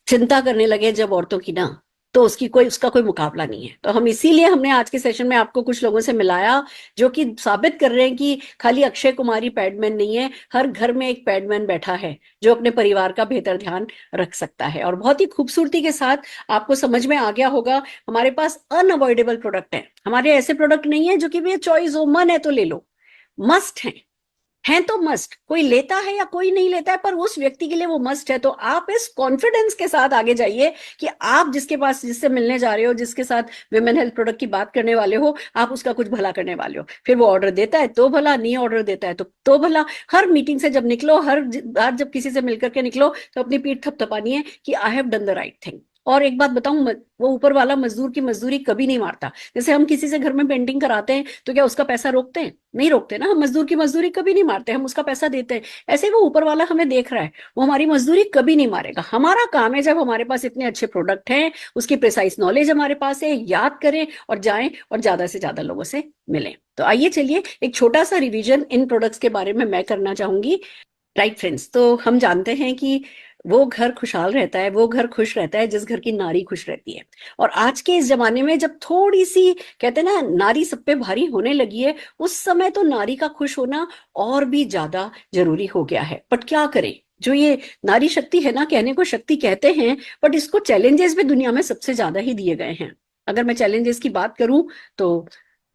चिंता करने लगे जब औरतों की ना, तो उसका कोई मुकाबला नहीं है। तो हम इसीलिए हमने आज के सेशन में आपको कुछ लोगों से मिलाया जो कि साबित कर रहे हैं कि खाली अक्षय कुमार ही पैडमैन नहीं है, हर घर में एक पैडमैन बैठा है जो अपने परिवार का बेहतर ध्यान रख सकता है। और बहुत ही खूबसूरती के साथ आपको समझ में आ गया होगा, हमारे पास अनअवॉइडेबल प्रोडक्ट है। हमारे ऐसे प्रोडक्ट नहीं है जो कि भैया चॉइस हो, मन है तो ले लो, मस्ट है तो मस्ट। कोई लेता है या कोई नहीं लेता है, पर उस व्यक्ति के लिए वो मस्ट है। तो आप इस कॉन्फिडेंस के साथ आगे जाइए कि आप जिससे मिलने जा रहे हो, जिसके साथ विमेन हेल्थ प्रोडक्ट की बात करने वाले हो, आप उसका कुछ भला करने वाले हो। फिर वो ऑर्डर देता है तो भला, नहीं ऑर्डर देता है तो भला। हर मीटिंग से जब निकलो, हर बार जब किसी से मिलकर के निकलो, तो अपनी पीठ थपथपानी है कि I have done the right thing. और एक बात बताऊं, वो ऊपर वाला मजदूर की मजदूरी कभी नहीं मारता। जैसे हम किसी से घर में पेंटिंग कराते हैं तो क्या उसका पैसा रोकते हैं? नहीं रोकते ना। हम मजदूर की मजदूरी कभी नहीं मारते, हम उसका पैसा देते हैं। ऐसे वो ऊपर वाला हमें देख रहा है, वो हमारी मजदूरी कभी नहीं मारेगा। हमारा काम है, जब हमारे पास इतने अच्छे प्रोडक्ट हैं, उसकी प्रिसाइज नॉलेज हमारे पास है, याद करें और जाएं और ज्यादा से ज्यादा लोगों से मिलें। तो आइए चलिए एक छोटा सा रिवीजन इन प्रोडक्ट्स के बारे में मैं करना चाहूंगी। राइट फ्रेंड्स, तो हम जानते हैं कि वो घर खुशहाल रहता है, वो घर खुश रहता है जिस घर की नारी खुश रहती है। और आज के इस जमाने में जब थोड़ी सी कहते हैं ना नारी सब पे भारी होने लगी है, उस समय तो नारी का खुश होना और भी ज्यादा जरूरी हो गया है। बट क्या करें, जो ये नारी शक्ति है ना, कहने को शक्ति कहते हैं, बट इसको चैलेंजेस भी दुनिया में सबसे ज्यादा ही दिए गए हैं। अगर मैं चैलेंजेस की बात करूं तो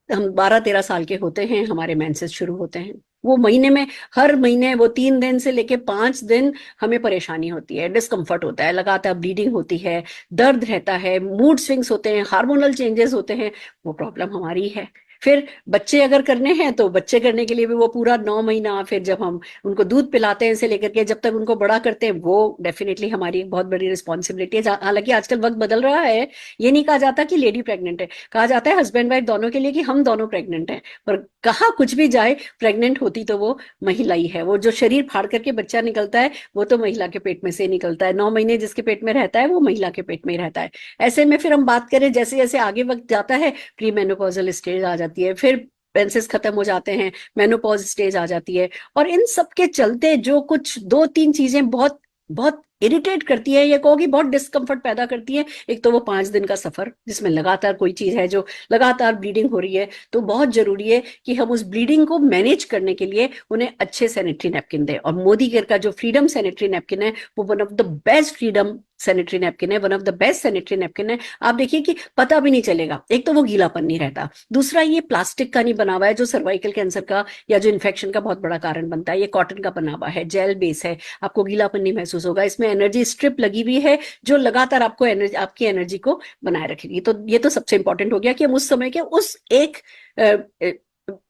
हम 12-13 साल के होते हैं, हमारे मेंसेस शुरू होते हैं। वो महीने में, हर महीने वो 3 दिन से लेके 5 दिन हमें परेशानी होती है, डिस्कम्फर्ट होता है, लगातार ब्लीडिंग होती है, दर्द रहता है, मूड स्विंग्स होते हैं, हार्मोनल चेंजेस होते हैं। वो प्रॉब्लम हमारी है। फिर बच्चे अगर करने हैं तो बच्चे करने के लिए भी वो पूरा 9 महीना, फिर जब हम उनको दूध पिलाते हैं से लेकर के जब तक उनको बड़ा करते हैं, वो डेफिनेटली हमारी एक बहुत बड़ी रिस्पॉन्सिबिलिटी है। हालांकि आजकल वक्त बदल रहा है, ये नहीं कहा जाता कि लेडी प्रेग्नेंट है, कहा जाता है हस्बैंड वाइफ दोनों के लिए कि हम दोनों प्रेग्नेंट हैं। पर कहा कुछ भी जाए, प्रेग्नेंट होती तो वो महिला ही है। वो जो शरीर फाड़ करके बच्चा निकलता है वो तो महिला के पेट में से निकलता है। 9 महीने जिसके पेट में रहता है वो महिला के पेट में ही रहता है। ऐसे में फिर हम बात करें, जैसे जैसे आगे वक्त जाता है, प्री मेनोपॉजल स्टेज आ जाती है, फिर मेंसेस खत्म हो जाते हैं, मेनोपॉज स्टेज आ जाती है। और इन सब के चलते जो कुछ 2-3 चीजें बहुत बहुत इरिटेट करती है, ये कहोगी बहुत डिस्कम्फर्ट पैदा करती है। एक तो वो 5 दिन का सफर जिसमें लगातार कोई चीज है जो लगातार ब्लीडिंग हो रही है, तो बहुत जरूरी है कि हम उस ब्लीडिंग को मैनेज करने के लिए उन्हें अच्छे सैनिटरी नैपकिन दें। और मोदी केयर का जो फ्रीडम सैनिटरी नैपकिन है वो one of the best Freedom sanitary napkin है, one of the best sanitary napkin है। आप देखिए कि पता भी नहीं चलेगा, एक तो वो गीलापन नहीं रहता, दूसरा ये प्लास्टिक का नहीं बना हुआ है जो सर्वाइकल कैंसर का या जो इन्फेक्शन का बहुत बड़ा कारण बनता है। ये कॉटन का बना हुआ है, जेल बेस है, आपको गीलापन नहीं महसूस होगा। इसमें एनर्जी स्ट्रिप लगी हुई है जो लगातार आपको एनर्जी, आपकी एनर्जी को बनाए रखेगी। तो ये तो सबसे इंपॉर्टेंट हो गया कि हम उस समय के उस एक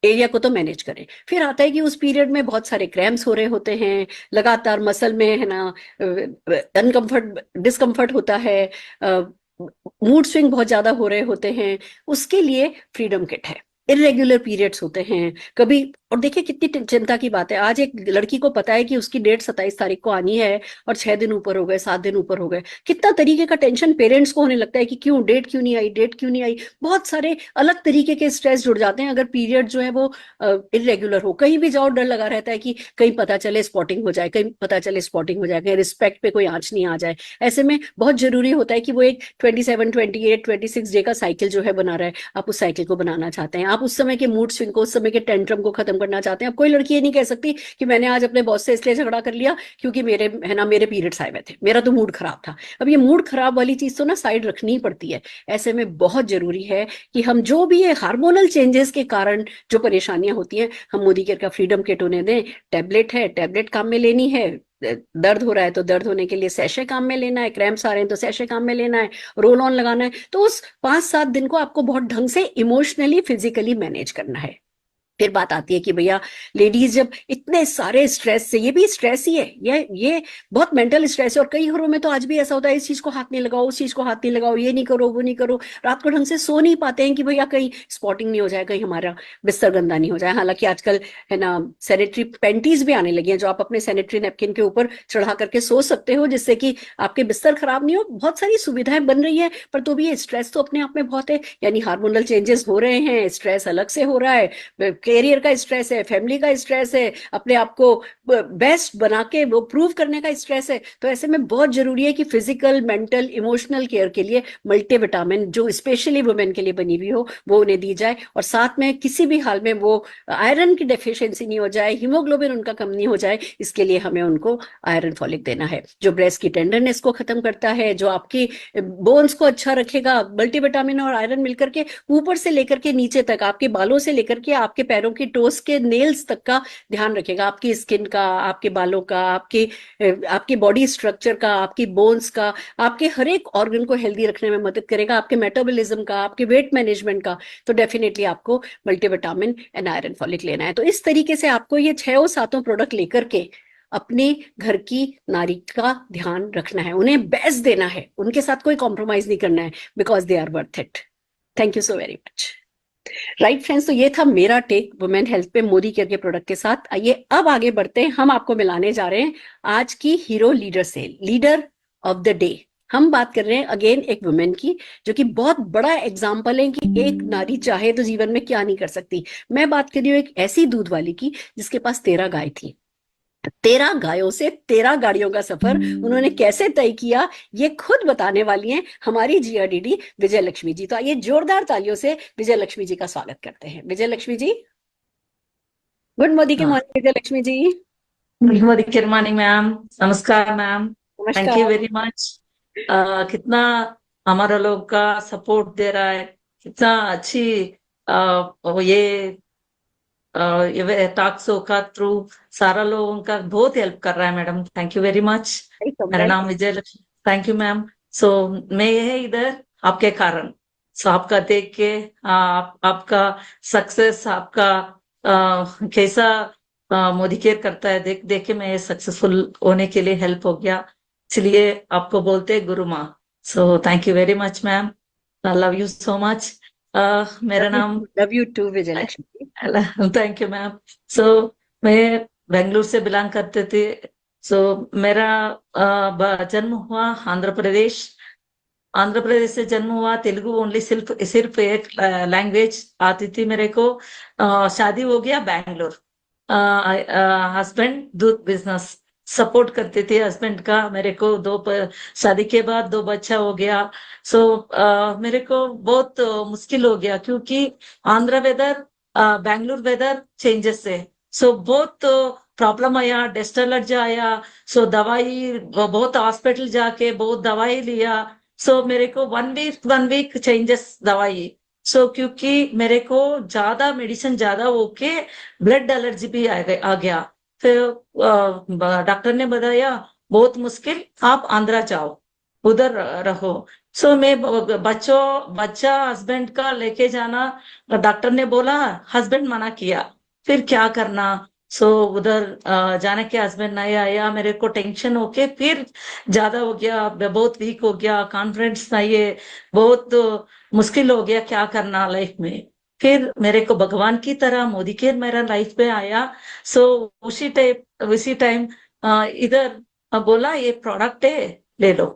एरिया को तो मैनेज करें। फिर आता है कि उस पीरियड में बहुत सारे क्रैम्प्स हो रहे होते हैं, लगातार मसल में है ना अनकंफर्ट डिस्कम्फर्ट होता है, मूड स्विंग बहुत ज्यादा हो रहे होते हैं, उसके लिए फ्रीडम किट है। इरेगुलर पीरियड्स होते हैं कभी, और देखिए कितनी चिंता की बात है, आज एक लड़की को पता है कि उसकी डेट 27 तारीख को आनी है और 6 दिन ऊपर हो गए, 7 दिन ऊपर हो गए, कितना तरीके का टेंशन पेरेंट्स को होने लगता है कि क्यों डेट क्यों नहीं आई, डेट क्यों नहीं आई। बहुत सारे अलग तरीके के स्ट्रेस जुड़ जाते हैं अगर पीरियड जो है वो इरेगुलर हो। कहीं भी जाओ डर लगा रहता है कि कहीं पता चले स्पॉटिंग हो जाए, कहीं पता चले स्पॉटिंग हो जाए, कहीं रिस्पेक्ट पे कोई आंच नहीं आ जाए। ऐसे में बहुत जरूरी होता है कि वो एक 27, 28, 26 डे का साइकिल जो है बना रहा है, आप उस साइकिल को बनाना चाहते हैं, आप उस समय के मूड स्विंग को, उस समय के टेंट्रम को खत्म करना चाहते हैं। अब कोई लड़की ये नहीं कह सकती कि मैंने आज अपने बॉस से इसलिए झगड़ा कर लिया क्योंकि मेरे है ना मेरे पीरियड्स आए हुए थे, मेरा तो मूड खराब था। अब ये मूड खराब वाली चीज तो ना साइड रखनी ही पड़ती है। ऐसे में बहुत जरूरी है कि हम जो भी ये हार्मोनल चेंजेस के कारण जो परेशानियां होती हैं, हम मोदी केयर का फ्रीडम किट उन्हें दें। टैबलेट है, टैबलेट काम में लेनी है, दर्द हो रहा है तो दर्द होने के लिए सैशे काम में लेना है, क्रैम्प्स आ रहे हैं तो सैशे काम में लेना है, रोल ऑन लगाना है। तो उस 5-7 दिन को आपको बहुत ढंग से इमोशनली फिजिकली मैनेज करना है। फिर बात आती है कि भैया लेडीज जब इतने सारे स्ट्रेस से, ये भी स्ट्रेस ही है, ये बहुत मेंटल स्ट्रेस है। और कई घरों में तो आज भी ऐसा होता है इस चीज को हाथ नहीं लगाओ, उस चीज को हाथ नहीं लगाओ, ये नहीं करो, वो नहीं करो, रात को ढंग से सो नहीं पाते हैं कि भैया कहीं स्पॉटिंग नहीं हो जाए, कहीं हमारा बिस्तर गंदा नहीं हो जाए। हालांकि आजकल है ना सैनिटरी पैंटीज भी आने लगी हैं जो आप अपने सैनिटरी नैपकिन के ऊपर चढ़ा करके सो सकते हो, जिससे कि आपके बिस्तर खराब नहीं हो। बहुत सारी सुविधाएं बन रही है, पर तो भी ये स्ट्रेस तो अपने आप में बहुत है। यानी हार्मोनल चेंजेस हो रहे हैं, स्ट्रेस अलग से हो रहा है, कैरियर का स्ट्रेस है, फैमिली का स्ट्रेस है, अपने आप को बेस्ट बना के वो प्रूव करने का स्ट्रेस है। तो ऐसे में बहुत जरूरी है कि फिजिकल, मेंटल, इमोशनल केयर के लिए मल्टीविटामिन जो स्पेशली वुमेन के लिए बनी हुई हो वो उन्हें दी जाए। और साथ में किसी भी हाल में वो आयरन की डेफिशिएंसी नहीं हो जाए, हीमोग्लोबिन उनका कम नहीं हो जाए, इसके लिए हमें उनको आयरन फॉलिक देना है जो ब्रेस्ट की टेंडरनेस को खत्म करता है, जो आपकी बोन्स को अच्छा रखेगा। मल्टीविटामिन और आयरन मिलकर के ऊपर से लेकर के नीचे तक, आपके बालों से लेकर के आपके पैरों की टोस के नेल्स तक का ध्यान रखेगा, आपकी स्किन का, आपके बालों का, आपके बॉडी स्ट्रक्चर का, आपकी बोन्स का, आपके हर एक ऑर्गन को हेल्दी रखने में मदद करेगा, आपके मेटाबॉलिज्म का, आपके वेट मैनेजमेंट का। तो डेफिनेटली आपको मल्टीविटामिन एंड आयरन फॉलिक लेना है। तो इस तरीके से आपको ये 6-7 प्रोडक्ट लेकर के अपने घर की नारी का ध्यान रखना है, उन्हें बेस्ट देना है, उनके साथ कोई कॉम्प्रोमाइज नहीं करना है, because they are worth it. Thank you so very much. Right friends, तो ये था मेरा टेक वुमेन हेल्थ पे मोदी केयर के प्रोडक्ट के साथ। आइए अब आगे बढ़ते हैं, हम आपको मिलाने जा रहे हैं आज की हीरो लीडर से, लीडर ऑफ द डे। हम बात कर रहे हैं अगेन एक वुमेन की जो कि बहुत बड़ा एग्जाम्पल है कि एक नारी चाहे तो जीवन में क्या नहीं कर सकती। मैं बात कर रही हूँ एक ऐसी दूध वाली की जिसके पास 13 गाय थी। 13 गायों से 13 गाड़ियों का सफर उन्होंने कैसे तय किया, ये खुद बताने वाली हैं हमारी जीआरडीडी विजय लक्ष्मी जी। तो आइए जोरदार तालियों से विजय लक्ष्मी जी का स्वागत करते हैं। विजय लक्ष्मी जी, गुड मॉर्निंग के मॉर्निंग विजय Lakshmi ji. Good morning ma'am, नमस्कार ma'am, thank you very much. कितना हमारा लोग का सपोर्ट दे रहा है, कितना अच्छी ये टॉक शो का थ्रू सारा लोगों का बहुत हेल्प कर रहा है madam, thank you very much. मेरा नाम विजय Lakshmi, thank you ma'am. So मैं ये है इधर आपके कारण, सो आपका देख के आपका सक्सेस, आपका कैसा मोदी केयर करता है देख देख के मैं सक्सेसफुल होने के लिए हेल्प हो गया, इसलिए आपको बोलते गुरु माँ। So thank you very much ma'am, I love you so much. मेरा नाम love you too Vijay Lakshmi. Thank you ma'am. So मैं बेंगलुरु से बिलोंग करते थे। सो मेरा जन्म हुआ आंध्र प्रदेश से जन्म हुआ। तेलुगु ओनली, सिर्फ एक लैंग्वेज आती थी मेरे को। शादी हो गया बैंगलोर, हस्बैंड दूध बिजनेस। सपोर्ट करते थे हस्बैंड का। मेरे को शादी के बाद 2 बच्चा हो गया। सो मेरे को बहुत मुश्किल हो गया, क्योंकि Andhra weather Bangalore weather changes है। सो बहुत प्रॉब्लम आया, डस्ट एलर्जी आया। सो दवाई बहुत हॉस्पिटल जाके बहुत दवाई लिया। सो मेरे को 1 वीक चेंजेस दवाई। सो क्योंकि मेरे को ज्यादा मेडिसिन ज्यादा होके ब्लड एलर्जी भी आ गया। फिर डॉक्टर ने बताया बहुत मुश्किल, आप आंध्रा जाओ, उधर रहो। सो मैं बच्चा हस्बैंड का लेके जाना, डॉक्टर ने बोला, हस्बैंड मना किया, फिर क्या करना। सो उधर जाने के हस्बैंड नहीं आया, मेरे को टेंशन होके फिर ज्यादा हो गया, बहुत वीक हो गया, कॉन्फिडेंस नहीं है, बहुत मुश्किल हो गया क्या करना लाइफ में। फिर मेरे को भगवान की तरह मोदी केयर मेरा लाइफ में आया। सो उसी टाइम इधर बोला ये प्रोडक्ट है, ले लो।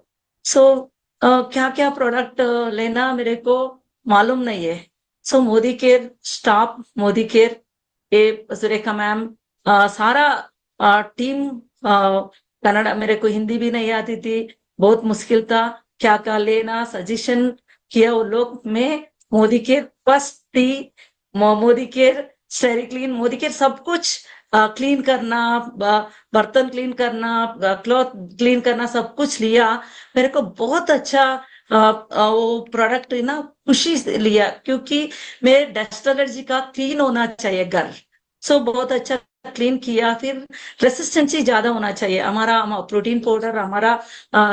सो क्या क्या प्रोडक्ट लेना मेरे को मालूम नहीं है। So Modicare staff, Modicare, ये सुरेखा मैम, सारा टीम, कन्नड़ा, मेरे को हिंदी भी नहीं आती थी, बहुत मुश्किल था क्या क्या लेना, सजेशन किया वो लोग। मैं मोदी केयर फर्स्ट थी, Modi care स्टेरी clean, Modi care सब कुछ क्लीन करना, बर्तन क्लीन करना, क्लॉथ क्लीन करना, सब कुछ लिया। मेरे को बहुत अच्छा वो प्रोडक्ट ना खुशी से लिया, क्योंकि मेरे डस्ट एलर्जी का क्लीन होना चाहिए घर। सो बहुत अच्छा क्लीन किया। फिर रेसिस्टेंसी ज्यादा होना चाहिए हमारा, प्रोटीन पाउडर, हमारा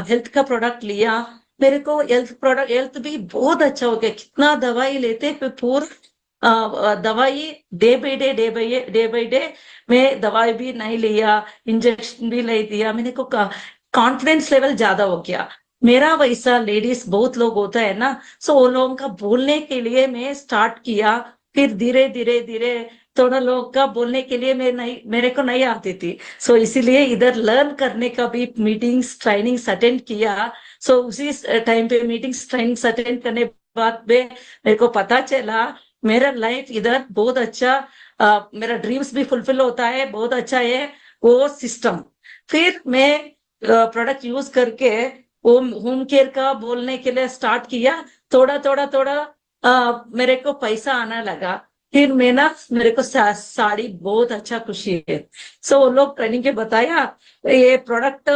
हेल्थ का प्रोडक्ट लिया। मेरे को हेल्थ भी बहुत अच्छा हो गया। कितना दवाई लेते, फिर पूरा दवाई डे बाय डे मैं दवाई भी नहीं लिया, इंजेक्शन भी नहीं दिया। मैंने को कॉन्फिडेंस लेवल ज्यादा हो गया। मेरा वैसा लेडीज बहुत लोग होता है ना, सो वो लोगों का बोलने के लिए मैं स्टार्ट किया। फिर धीरे धीरे थोड़ा लोग का बोलने के लिए मेरे को नहीं आती थी। सो इसीलिए इधर लर्न करने का भी मीटिंग्स ट्रेनिंग्स अटेंड किया। सो उसी टाइम पे मीटिंग्स ट्रेनिंग्स अटेंड करने बाद में मेरे को पता चला मेरा लाइफ इधर बहुत अच्छा, मेरा ड्रीम्स भी फुलफिल होता है, बहुत अच्छा है वो सिस्टम। फिर मैं प्रोडक्ट यूज करके वो होम केयर का बोलने के लिए स्टार्ट किया। थोड़ा मेरे को पैसा आना लगा। फिर मैं ना, मेरे को साड़ी बहुत अच्छा खुशी है। सो वो लोग ट्रेनिंग के बताया ये प्रोडक्ट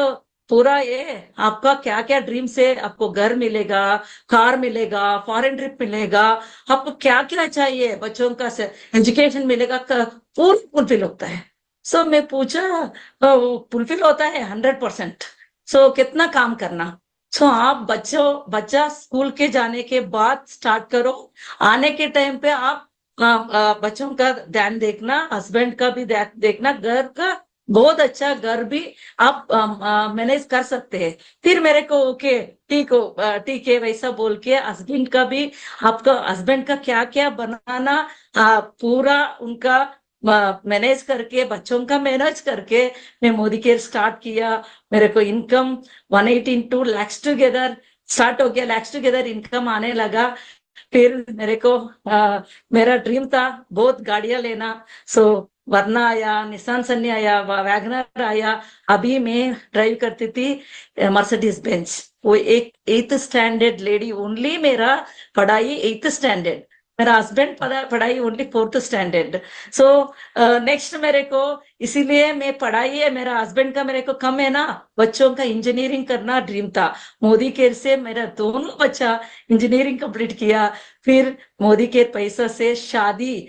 पूरा, ये आपका क्या क्या ड्रीम्स है, आपको घर मिलेगा, कार मिलेगा, फॉरेन ट्रिप मिलेगा, आपको क्या क्या चाहिए, बच्चों का एजुकेशन मिलेगा, पूरा फुलफिल होता है। सो मैं पूछा फुलफिल होता है 100%। सो कितना काम करना। सो आप बच्चा स्कूल के जाने के बाद स्टार्ट करो, आने के टाइम पे आप बच्चों का ध्यान देखना, हस्बैंड का भी देखना, घर का बहुत अच्छा, घर भी आप मैनेज कर सकते हैं। फिर मेरे को ओके ठीक है वैसा बोल के हस्बैंड का भी, आपका हस्बैंड का क्या क्या बनाना पूरा उनका मैनेज करके, बच्चों का मैनेज करके मैं मोदी केयर स्टार्ट किया। मेरे को इनकम 182 lakhs टुगेदर स्टार्ट हो गया, lakhs टुगेदर इनकम आने लगा। फिर मेरे को मेरा ड्रीम था बहुत गाड़ियां लेना। सो वरना आया, निसान सन्नी आया, वैगनर आया। अभी मैं ड्राइव करती थी मर्सिडीज बेंच। वो एक 8th स्टैंडर्ड लेडी ओनली, मेरा पढ़ाई 8th स्टैंडर्ड, मेरा हस्बैंड पढ़ाई only 4th standard. So next मेरे को, इसीलिए मैं पढ़ाई है, मेरा हस्बैंड का मेरे को कम है ना, बच्चों का इंजीनियरिंग करना ड्रीम था। मोदी केयर से मेरा दोनों बच्चा इंजीनियरिंग कंप्लीट किया। फिर मोदी केयर पैसा से शादी,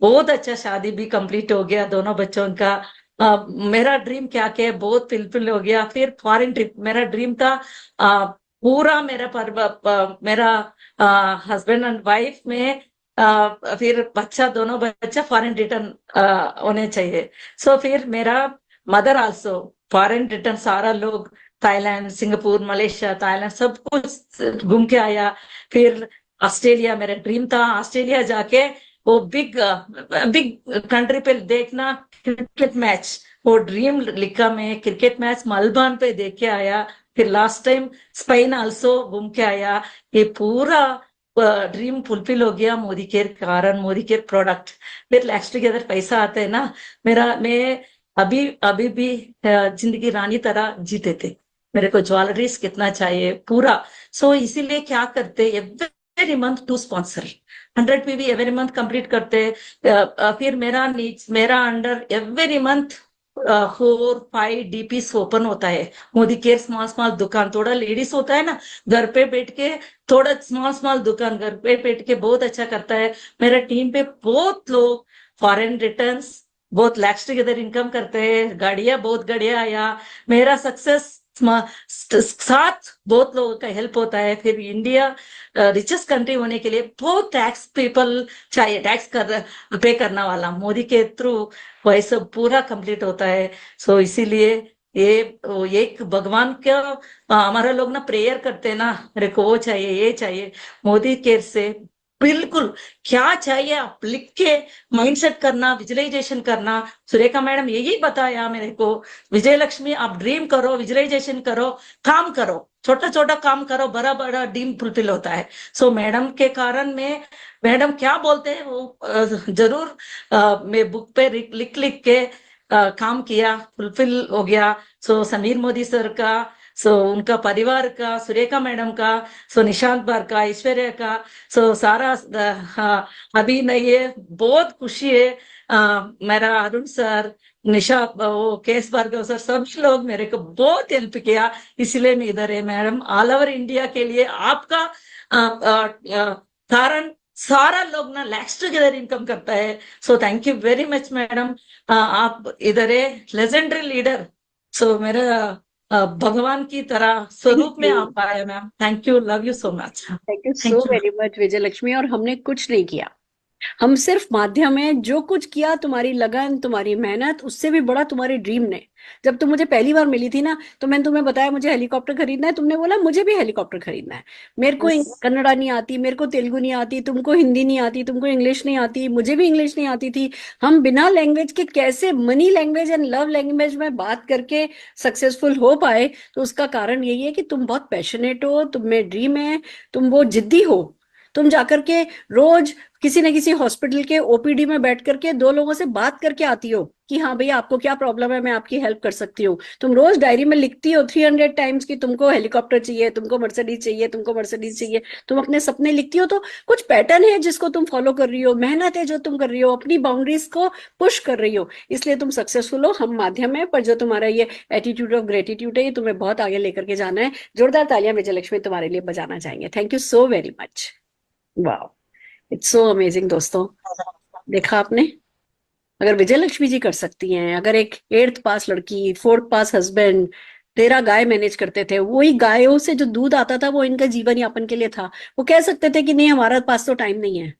बहुत अच्छा शादी भी कंप्लीट हो गया दोनों बच्चों का। मेरा ड्रीम क्या क्या बहुत फुलफिल हो गया। फिर फॉरेन ट्रिप मेरा ड्रीम था। पूरा मेरा हस्बैंड एंड वाइफ में फिर दोनों बच्चा फॉरेन रिटर्न होने चाहिए। सो फिर मेरा मदर आल्सो फॉरेन रिटर्न, सारा लोग थाईलैंड, सिंगापुर, मलेशिया, थाईलैंड सब कुछ घूम के आया। फिर ऑस्ट्रेलिया मेरा ड्रीम था, ऑस्ट्रेलिया जाके वो बिग कंट्री पे देखना क्रिकेट मैच, वो ड्रीम लिखा मैं, क्रिकेट मैच मलबान पे देख के आया। फिर लास्ट टाइम स्पेन आल्सो घूम के आया। ये पूरा ड्रीम फुलफिल हो गया मोदी केयर कारण, मोदी केयर प्रोडक्ट। फिर लैक्स टुगेदर पैसा आता है ना, मैं अभी अभी भी जिंदगी रानी तरह जीते थे। मेरे को ज्वेलरीज कितना चाहिए पूरा। सो इसीलिए क्या करते, every month 2 sponsor 100 PV every month complete करते। फिर मेरा under every month 4-5 DPs open होता है। मोदी केयर स्मॉल दुकान, थोड़ा लेडीज होता है ना, घर पे बैठ के थोड़ा स्मॉल दुकान घर पे बैठ के बहुत अच्छा करता है। मेरा टीम पे बहुत लोग फॉरेन रिटर्न्स बहुत लैक्स टुगेदर इनकम करते हैं, बहुत गाड़ियां आया। मेरा सक्सेस साथ बहुत लोगों का हेल्प होता है। फिर इंडिया रिचेस्ट कंट्री होने के लिए बहुत टैक्स पीपल चाहिए, टैक्स पे करना वाला मोदी के थ्रू वही सब पूरा कंप्लीट होता है। सो इसीलिए ये एक भगवान का हमारा लोग ना प्रेयर करते हैं ना, मेरे को वो चाहिए ये चाहिए। मोदी केयर से बिल्कुल क्या चाहिए आप लिख के माइंडसेट करना, विजुअलाइजेशन करना। सुरेखा मैडम यही बताया मेरे को, विजय लक्ष्मी आप ड्रीम करो, विजुअलाइजेशन करो, काम करो, छोटा छोटा काम करो, बड़ा बड़ा ड्रीम फुलफिल होता है। सो मैडम के कारण में, मैडम क्या बोलते हैं वो जरूर मैं बुक पे लिख के काम किया, फुलफिल हो गया। सो समीर मोदी सर का, सो उनका परिवार का, सुरेखा मैडम का, सो निशांत बार का, ऐश्वर्या का, सो सारा अभी नहीं है, बहुत खुशी है। मेरा अरुण सर, निशा, वो केस भार्गव सर, सभी लोग मेरे को बहुत हेल्प किया, इसलिए मैं इधर है। मैडम ऑल ओवर इंडिया के लिए आपका कारण सारा लोग ना लैक्स टुगेदर इनकम करता है। सो thank you very much madam, आप इधर है लेजेंडरी लीडर। सो मेरा भगवान की तरह स्वरूप में आप आए ma'am. Thank you, love you so much. Thank you so very much Vijay Lakshmi. और हमने कुछ नहीं किया, हम सिर्फ माध्यम है। जो कुछ किया तुम्हारी लगन, तुम्हारी मेहनत, उससे भी बड़ा तुम्हारे ड्रीम ने। जब तुम मुझे पहली बार मिली थी ना, तो मैंने तुम्हें बताया मुझे हेलीकॉप्टर खरीदना है, तुमने बोला मुझे भी हेलीकॉप्टर खरीदना है। मेरे को कन्नड़ा नहीं आती, मेरे को तेलुगु नहीं आती, तुमको हिंदी नहीं आती, तुमको इंग्लिश नहीं आती, मुझे भी इंग्लिश नहीं आती थी। हम बिना लैंग्वेज के कैसे money language and love language में बात करके सक्सेसफुल हो पाए? तो उसका कारण यही है कि तुम बहुत पैशनेट हो, तुम में ड्रीम है, तुम वो जिद्दी हो। तुम जाकर के रोज किसी न किसी हॉस्पिटल के ओपीडी में बैठ करके 2 लोगों से बात करके आती हो कि हाँ भैया आपको क्या प्रॉब्लम है, मैं आपकी हेल्प कर सकती हूँ। तुम रोज डायरी में लिखती हो 300 टाइम्स कि तुमको हेलीकॉप्टर चाहिए, तुमको मर्सिडीज चाहिए, तुमको मर्सिडीज चाहिए। तुम अपने सपने लिखती हो, तो कुछ पैटर्न है जिसको तुम फॉलो कर रही हो, मेहनत है जो तुम कर रही हो, अपनी बाउंड्रीज को पुश कर रही हो, इसलिए तुम सक्सेसफुल हो। हम माध्यम है, पर जो तुम्हारा ये एटीट्यूड ऑफ ग्रेटिट्यूड है, ये तुम्हें बहुत आगे लेकर के जाना है। जोरदार तालियां विजय लक्ष्मी तुम्हारे लिए बजाना चाहेंगे। Thank you so very much. वाह, इट्स सो अमेजिंग। दोस्तों देखा आपने, अगर विजय लक्ष्मी जी कर सकती हैं, अगर एक 8th पास लड़की, 4th पास हस्बैंड 13 गाय मैनेज करते थे, वही गायों से जो दूध आता था वो इनका जीवन यापन के लिए था, वो कह सकते थे कि नहीं हमारे पास तो टाइम नहीं है।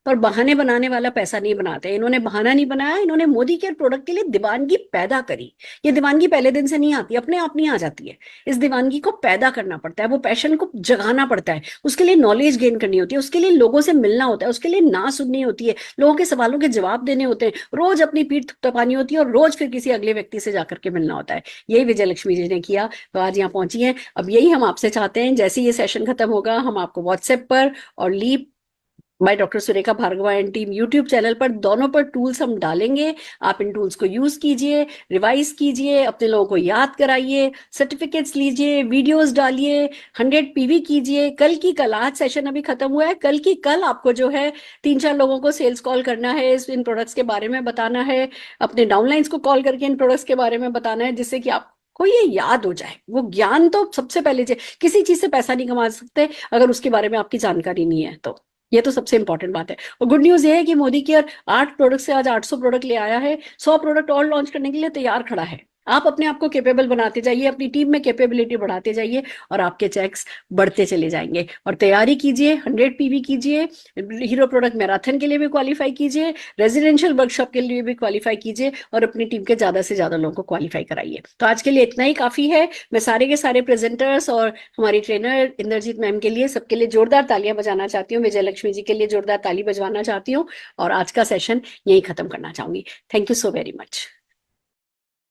पर बहाने बनाने वाला पैसा नहीं बनाते। इन्होंने बहाना नहीं बनाया, इन्होंने मोदी केयर प्रोडक्ट के लिए दीवानगी पैदा करी। ये दीवानगी पहले दिन से नहीं आती, अपने आप नहीं आ जाती है। इस दीवानगी को पैदा करना पड़ता है, वो पैशन को जगाना पड़ता है, उसके लिए नॉलेज गेन करनी होती है, उसके लिए लोगों से मिलना होता है, उसके लिए ना सुननी होती है, लोगों के सवालों के जवाब देने होते हैं, रोज अपनी पीठ थपथपानी होती है और रोज फिर किसी अगले व्यक्ति से जाकर के मिलना होता है। यही विजय लक्ष्मी जी ने किया, तो आज यहाँ पहुंची है। अब यही हम आपसे चाहते हैं, जैसे ये सेशन खत्म होगा हम आपको व्हाट्सएप पर और leap by doctor Surekha Bhargava and team YouTube channel पर, दोनों पर टूल्स हम डालेंगे। आप इन टूल्स को यूज कीजिए, रिवाइज कीजिए, अपने लोगों को याद कराइए, सर्टिफिकेट्स लीजिए, वीडियोस डालिए, 100 PV कीजिए। कल की कल, आज सेशन अभी खत्म हुआ है, कल की कल आपको जो है 3-4 लोगों को सेल्स कॉल करना है, इन प्रोडक्ट्स के बारे में बताना है, अपने डाउनलाइंस को कॉल करके इन प्रोडक्ट्स के बारे में बताना है, जिससे कि आप को ये याद हो जाए। वो ज्ञान तो सबसे पहले चाहिए। किसी चीज से पैसा नहीं कमा सकते अगर उसके बारे में आपकी जानकारी नहीं है, तो ये तो सबसे इंपॉर्टेंट बात है। और गुड न्यूज ये है कि मोदी केयर 8 प्रोडक्ट से आज 800 प्रोडक्ट ले आया है, 100 प्रोडक्ट और लॉन्च करने के लिए तैयार खड़ा है। आप अपने आप को कैपेबल बनाते जाइए, अपनी टीम में कैपेबिलिटी बढ़ाते जाइए और आपके चेक्स बढ़ते चले जाएंगे। और तैयारी कीजिए, 100 PV कीजिए, हीरो प्रोडक्ट मैराथन के लिए भी क्वालिफाई कीजिए, रेजिडेंशियल वर्कशॉप के लिए भी क्वालिफाई कीजिए और अपनी टीम के ज्यादा से ज्यादा लोगों को क्वालिफाई कराइए। तो आज के लिए इतना ही काफी है। मैं सारे के सारे प्रेजेंटर्स और हमारी ट्रेनर इंद्रजीत मैम के लिए, सबके लिए जोरदार तालियां बजाना चाहती हूँ। विजय लक्ष्मी जी के लिए जोरदार ताली बजवाना चाहती हूँ और आज का सेशन यही खत्म करना चाहूंगी। Thank you so very much.